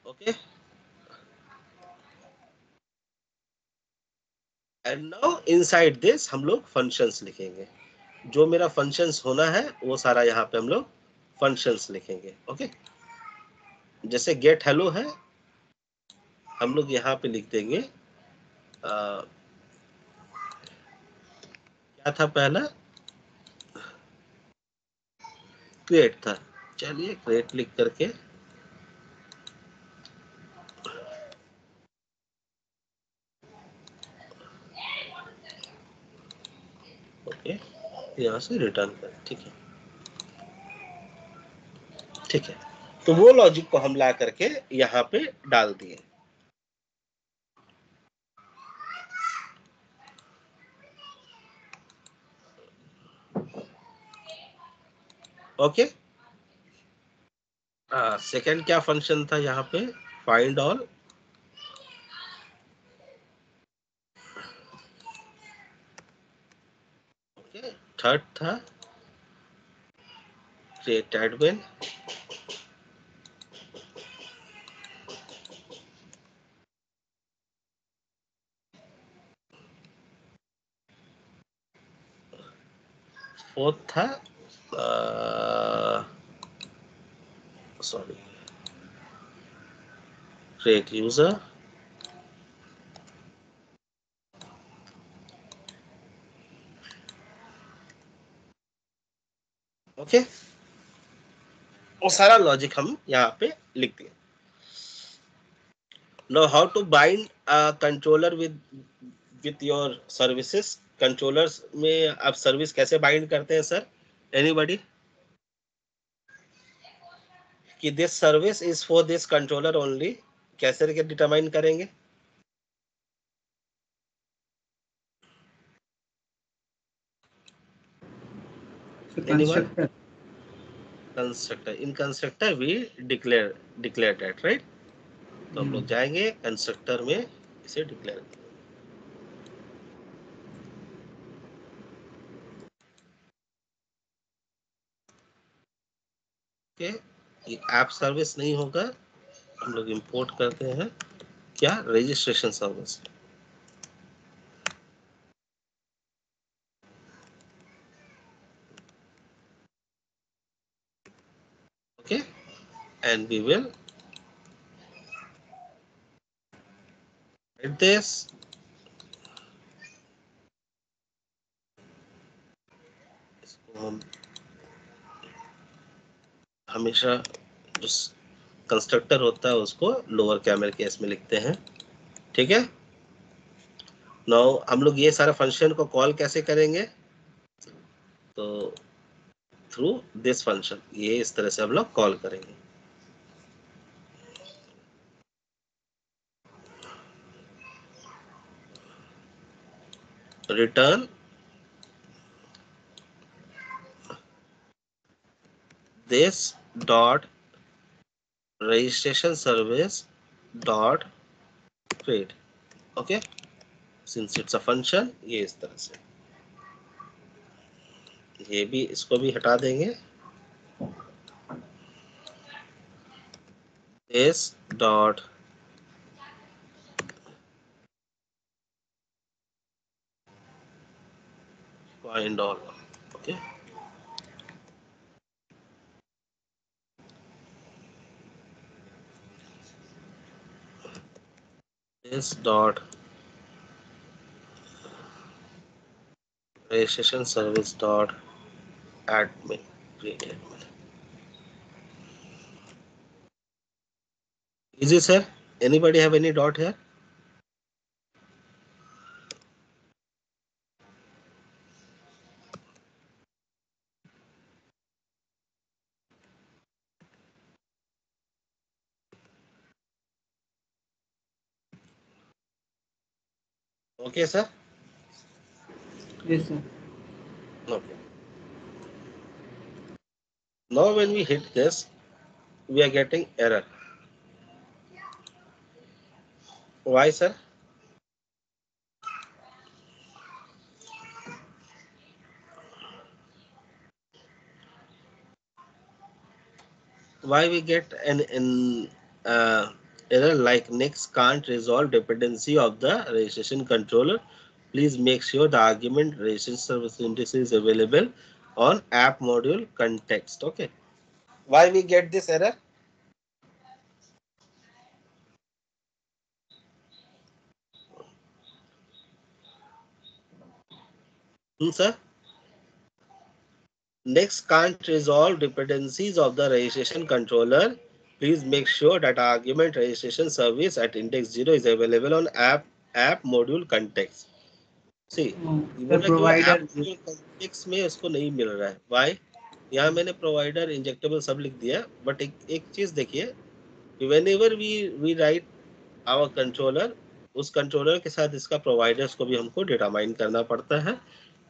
okay, and now inside this हम लोग फंक्शंस लिखेंगे। जो मेरा फंक्शंस होना है वो सारा यहाँ पे हम लोग फंक्शंस लिखेंगे। ओके, जैसे गेट हेलो है, हम लोग यहाँ पे लिख देंगे क्या था पहला, क्रिएट था, चलिए क्रिएट लिख करके ओके, यहाँ से रिटर्न कर। ठीक है, ठीक है, तो वो लॉजिक को हम ला करके यहाँ पे डाल दिए। ओके, सेकंड क्या फंक्शन था यहाँ पे, फाइंड ऑल। ओके, थर्ड था क्रिएट एडमिन। फोर्थ था सॉरी क्रिएट यूजर। ओके, वो सारा लॉजिक हम यहाँ पे लिख दिए। Now how to bind controller with your services. Controllers में आप सर्विस कैसे बाइंड करते हैं सर? एनीबॉडी? कि this service is for this controller only, कैसे करके डिटरमाइन करेंगे? Constructor. Constructor, in constructor we declare that, right? तो हम लोग जाएंगे कंस्ट्रक्टर में, इसे डिक्लेयर करेंगे। ओके, ये ऐप सर्विस नहीं होगा, हम लोग इंपोर्ट करते हैं क्या, registration service. Okay, and we will write this इसको हम हमेशा जो कंस्ट्रक्टर होता है उसको लोअर कैमल केस में लिखते हैं। ठीक है, नाउ हम लोग ये सारा फंक्शन को कॉल कैसे करेंगे? तो थ्रू दिस फंक्शन, ये इस तरह से हम लोग कॉल करेंगे। Return this dot registration service dot create. Okay, since it's a function, ये इस तरह से, ये भी, इसको भी हटा देंगे। this dot find all. Okay, this dot registration service dot admin, create admin. Easy, sir? Anybody have any dot here? Okay, sir? Yes, sir. Okay. Now when we hit this, we are getting error. Why, sir? Why we get an error like next can't resolve dependency of the registration controller? Please make sure the argument registration service index is available on app module context. Okay. Why we get this error? Sir? Next can't resolve dependencies of the registration controller. Please make sure that argument registration service at index 0 is available on app module context. See, The बोला कि वो provider. app module context में उसको नहीं मिल रहा है. Why? यहाँ मैंने provider injectable सब लिख दिया, but एक चीज देखिए, whenever we write our controller, उस कंट्रोलर के साथ इसका प्रोवाइडर्स को भी हमको डिटरमाइन करना पड़ता है,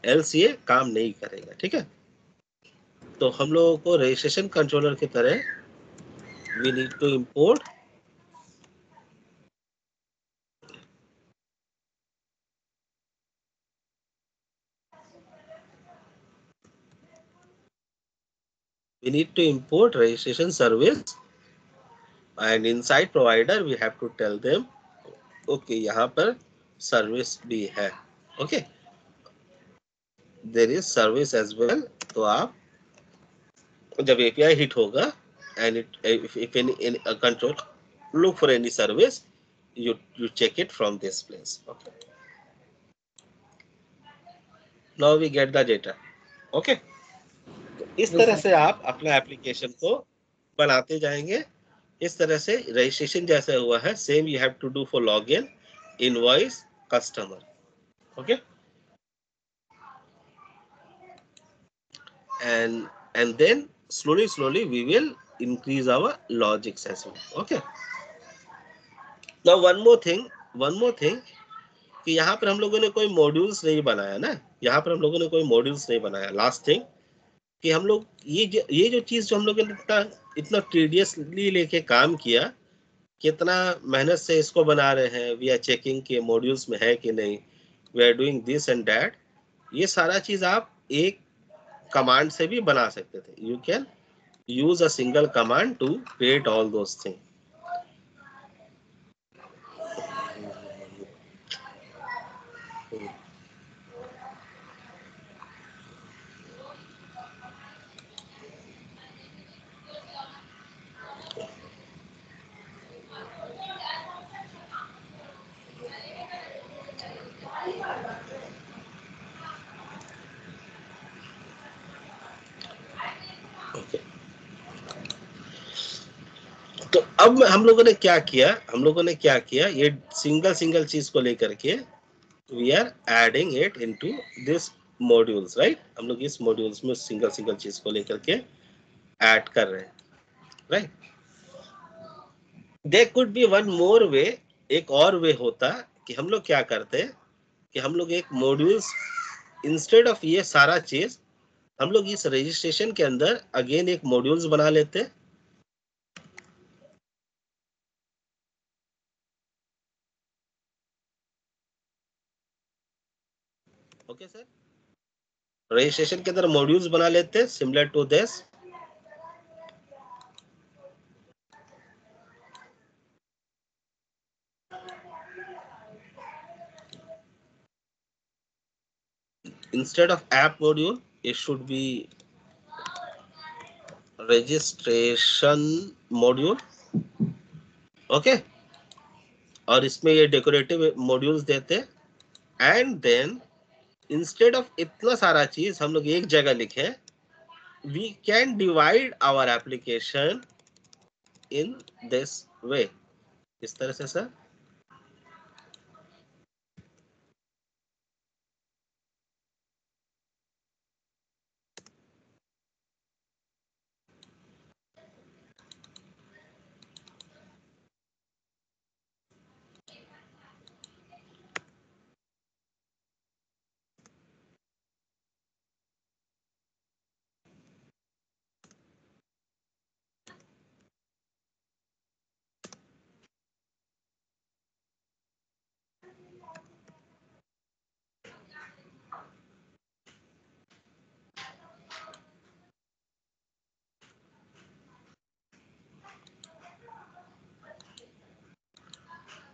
else ये काम नहीं करेगा. ठीक है, तो हम लोगों को रजिस्ट्रेशन कंट्रोलर की तरह we need to import registration service, and inside provider we have to tell them okay, यहाँ पर सर्विस भी है. Okay, there is service as well. तो आप जब API hit होगा and if any control look for any service, you check it from this place. Okay, now we get the data. Okay, इस तरह से आप अपना एप्लीकेशन को बनाते जाएंगे. इस तरह से रजिस्ट्रेशन जैसे हुआ है, same you have to do for login, invoice, customer. Okay, and then slowly we will increase our logics as well. Okay, now one more thing कि यहाँ पर हम लोगों ने कोई मॉड्यूल्स नहीं बनाया ना, यहाँ पर हम लोगों ने कोई मॉड्यूल्स नहीं बनाया. लास्ट थिंग कि हम लोग ये जो चीज जो हम लोगों ने इतना टीडियसली लेके काम किया, कितना मेहनत से इसको बना रहे हैं, वी आर चेकिंग कि मॉड्यूल्स में है कि नहीं, we are doing this and that, ये सारा चीज आप एक कमांड से भी बना सकते थे. You can use a single command to create all those thing. तो अब हम लोगों ने क्या किया, ये सिंगल चीज को लेकर के we are adding it into this modules, right. हम लोग इस मॉड्यूल्स में सिंगल चीज को लेकर के ऐड कर रहे हैं, right. There could be one more way, एक और वे होता कि हम लोग क्या करते कि हम लोग एक मॉड्यूल्स इंस्टेड ऑफ ये सारा चीज, हम लोग इस रजिस्ट्रेशन के अंदर अगेन एक मॉड्यूल्स बना लेते ओके सर, रजिस्ट्रेशन के अंदर मॉड्यूल्स बना लेते हैं similar to this. Instead of app module, it should be registration module, okay और इसमें ये डेकोरेटिव मॉड्यूल्स देते हैं। एंड देन इंस्टेड ऑफ इतना सारा चीज हम लोग एक जगह लिखे, we can divide our application in this way, इस तरह से सर।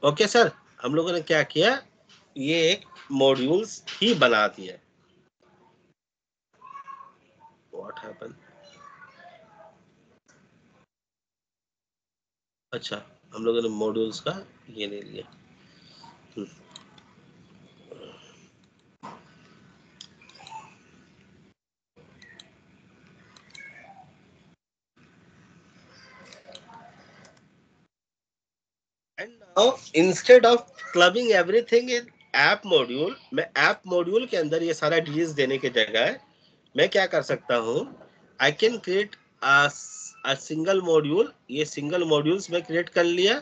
ओके सर, हम लोगों ने क्या किया, ये एक मॉड्यूल्स ही बना दिया। व्हाट हैपन, अच्छा हम लोगों ने मॉड्यूल्स का ये ले लिया। And now instead of clubbing everything in app module, मैं app module के अंदर ये सारा डिटेल्स देने के जगह मैं क्या कर सकता हूँ, I can create a single module। ये single modules मैं create कर लिया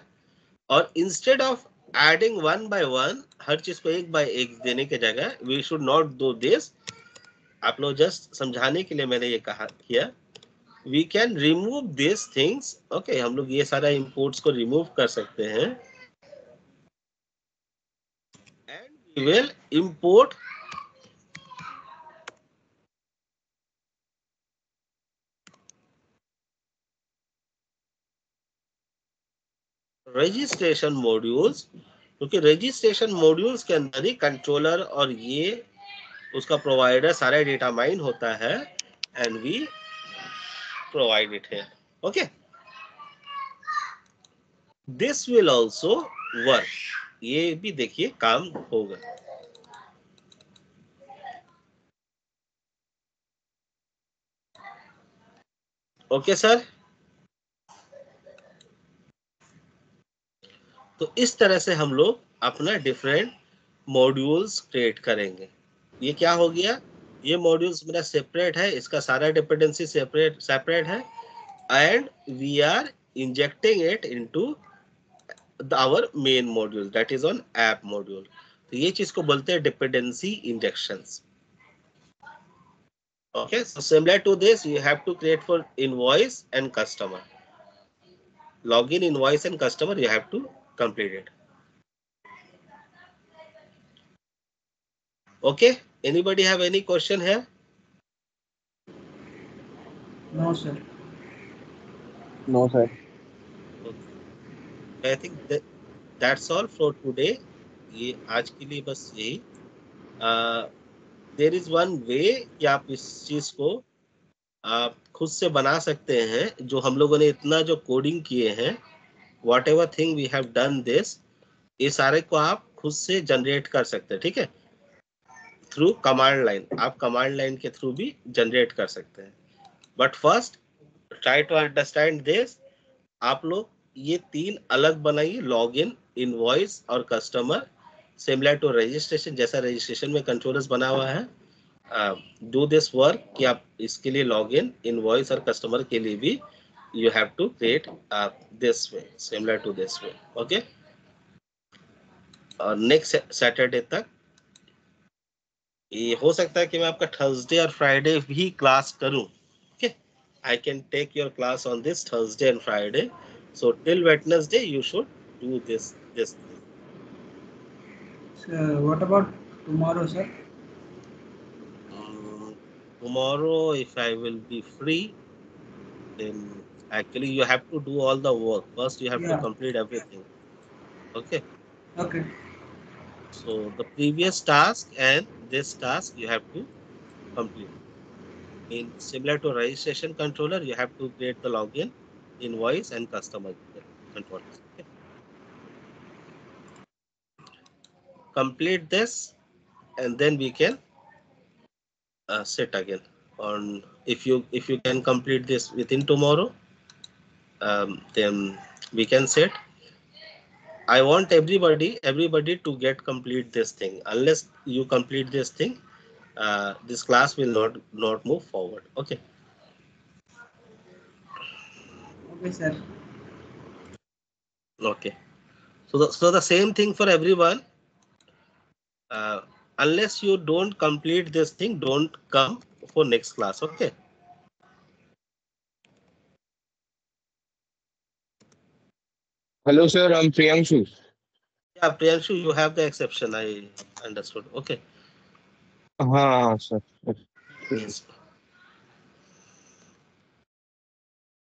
और instead of adding one by one, हर चीज को एक by एक देने के जगह we should not do this। आप लोग जस्ट समझाने के लिए मैंने ये कहा किया, we can remove these things। Okay हम लोग ये सारा imports को remove कर सकते हैं and we will import registration modules, क्योंकि registration modules के अंदर ही कंट्रोलर और ये उसका प्रोवाइडर सारा डेटा माइन होता है and we provide it here। okay, this will also work। ये भी देखिए काम होगा। ओके सर, तो इस तरह से हम लोग अपना डिफरेंट मॉड्यूल्स क्रिएट करेंगे। ये क्या हो गया, ये मॉड्यूल्स मेरा सेपरेट है, इसका सारा डिपेंडेंसी सेपरेट है and we are injecting it into our main module that is on app module. तो ये चीज को बोलते हैं dependency injections. Okay, so similar to this, you have to create for invoice and customer. Login, invoice, and customer, you have to complete it. Okay, anybody have any question here? No, sir. No, sir. Okay. I think that's all for today. ये आज के लिए बस यही। There is one way कि आप इस चीज को आप खुद से बना सकते हैं। जो हम लोगों ने इतना जो कोडिंग किए हैं, whatever thing we have done this, ये सारे को आप खुद से जनरेट कर सकते हैं। ठीक है, थ्रू कमांड लाइन, आप कमांड लाइन के थ्रू भी जनरेट कर सकते हैं। But first try to understand this. आप लोग ये तीन अलग बनाइए, लॉगिन, इनवॉइस और कस्टमर, सिमिलर टू रजिस्ट्रेशन। जैसा रजिस्ट्रेशन में कंट्रोलर्स बना हुआ है, डू दिस वर्क कि आप इसके लिए लॉगिन, इनवॉइस और कस्टमर के लिए भी you have to create this way, similar to this way. Okay, और नेक्स्ट सैटरडे तक ये हो सकता है कि मैं आपका थर्सडे और फ्राइडे भी क्लास करूं। Okay, I can take your class on this Thursday and Friday, so till Wednesday you should do this. What about tomorrow, sir? tomorrow, if I will be free, then actually you have to do all the work. First, you have to Yeah. complete everything. Okay. Okay. So the previous task and this task you have to complete. In similar to registration controller, you have to create the login, invoice, and customer controllers. Okay. Complete this, and then we can set again. On if you can complete this within tomorrow, then we can set. I want everybody to get complete this thing. Unless you complete this thing, this class will not move forward. Okay. Okay, sir. Okay. So the same thing for everyone. Uh, unless you don't complete this thing, don't come for next class. Okay. Hello, sir. I'm Priyanshu. Yeah, Priyanshu, you have the exception. I understood. Okay. Sir. Means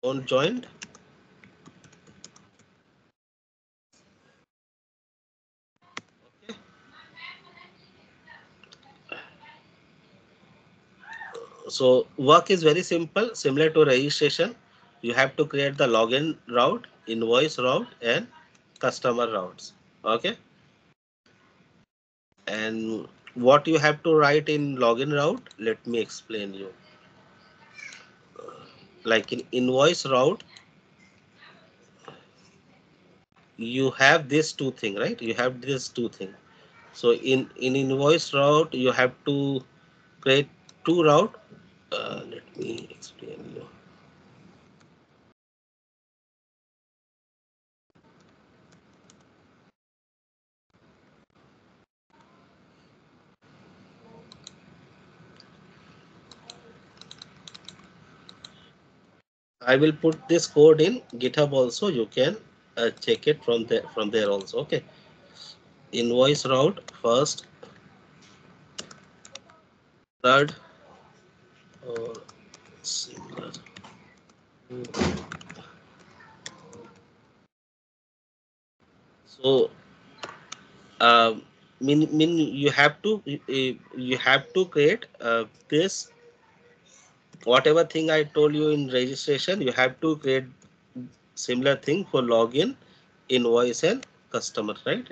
don't join. Okay. So work is very simple, similar to registration. You have to create the login route, invoice route, and customer routes. Okay. And what you have to write in login route, let me explain you. Like in invoice route, you have this two thing, right? You have this two thing. So in invoice route, you have to create two route. Let me explain you. I will put this code in GitHub also. You can check it from there also. Okay. Invoice route first, third, or similar. So mean you have to create this whatever thing I told you in registration. You have to create similar thing for login, invoice, and customer, right?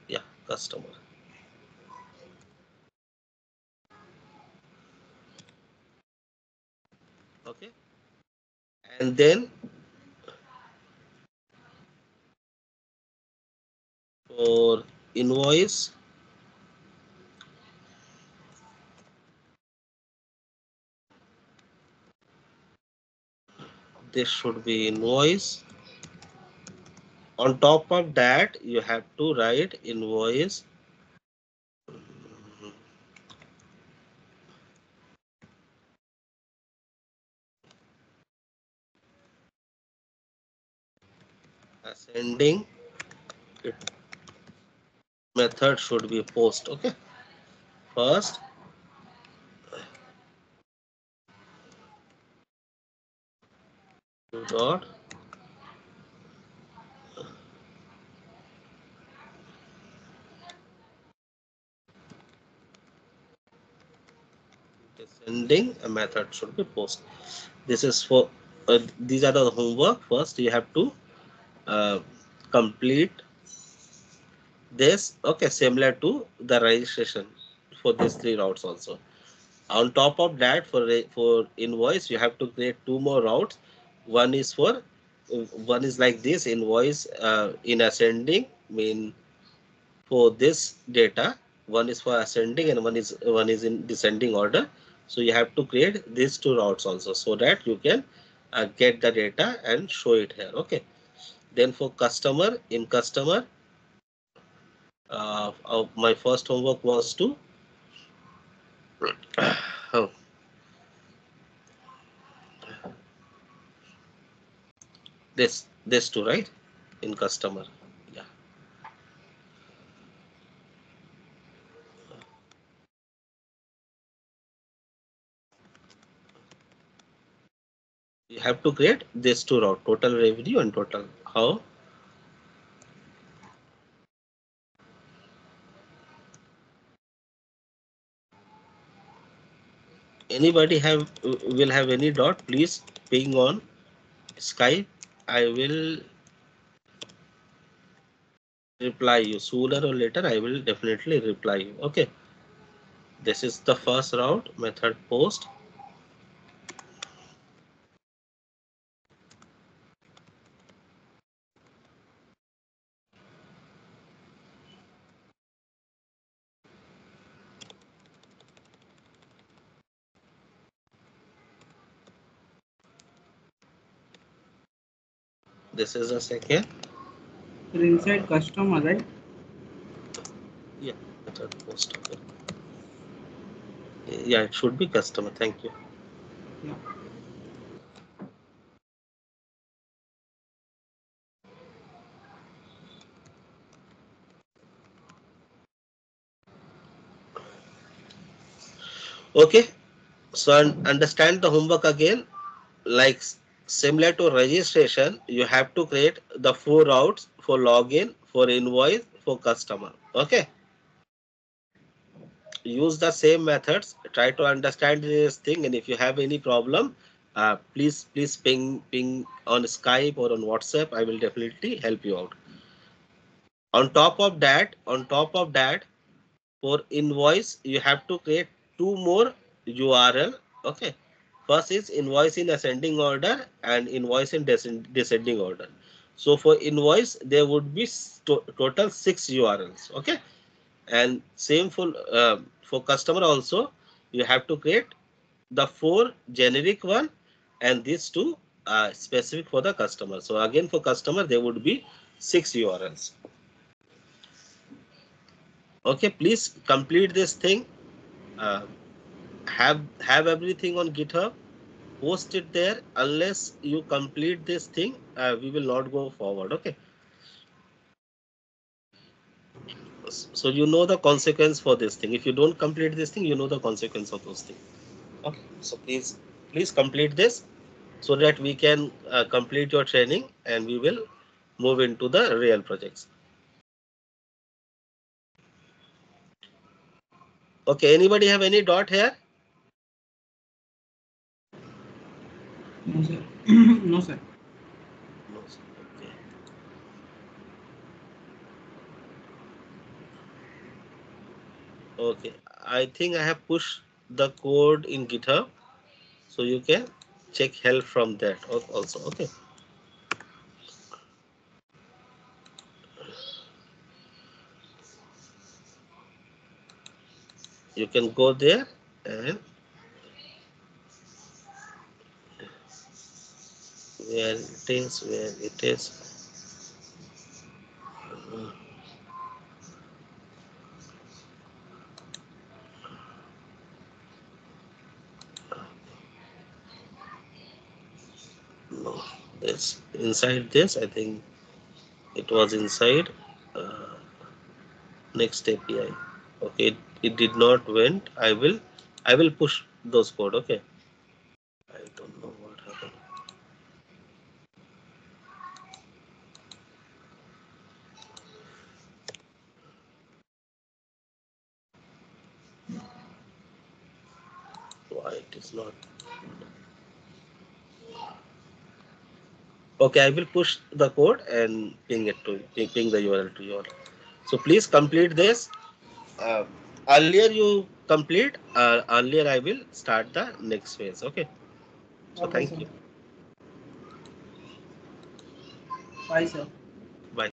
Yeah, customer. Okay. And then for invoice, this should be invoice. On top of that, you have to write invoice. Ascending, it method should be post. Okay. First, dot descending, a method should be post. This is for these are the homework. First, you have to uh, complete this. Okay, similar to the registration for these three routes also. On top of that, for invoice, you have to create two more routes. One is for one is like this invoice in ascending, mean for this data. One is for ascending and one is in descending order. So you have to create these two routes also, so that you can get the data and show it here. Okay. Then for customer, in customer, my first homework was to oh, this two, right, in customer. Yeah. You have to create these two route, total revenue and total. How? Anybody will have any doubt, please ping on Skype. I will reply you sooner or later. I will definitely reply you. Okay. This is the first route, method post. This is the second. So inside customer, right? Yeah, method post. Okay. Yeah, it should be customer. Thank you. Yeah. Okay. So understand the homework again. Like similar to registration, you have to create the 4 routes for login, for invoice, for customer. Okay. Use the same methods. Try to understand this thing, and if you have any problem, please ping on Skype or on WhatsApp. I will definitely help you out. On top of that, for invoice, you have to create 2 more URL. Okay. First is invoice in ascending order and invoice in descending order. So for invoice, there would be total 6 URLs. Okay. And same for customer also, you have to create the 4 generic one, and these 2 specific for the customer. So again, for customer, there would be 6 URLs. Okay, please complete this thing. Uh, have everything on GitHub. Post it there. Unless you complete this thing, we will not go forward. Okay. So you know the consequence for this thing. If you don't complete this thing, you know the consequence of those things. Okay. So please complete this so that we can complete your training and we will move into the real projects. Okay. Anybody have any doubt here? No, sir. No, sir. No. Okay. Okay. I think I have pushed the code in GitHub, so you can check help from that also. Okay. You can go there and where it is. No, it's inside this. I think it was inside uh, next API. Okay, it did not went. I will push those code. Okay. I don't know what happened. Why it is not. Okay, I will push the code and ping it to ping the URL to you all. So please complete this. Uh, Earlier you complete, earlier I will start the next phase. Okay. So Okay, thank sir. you. Bye, sir. Bye.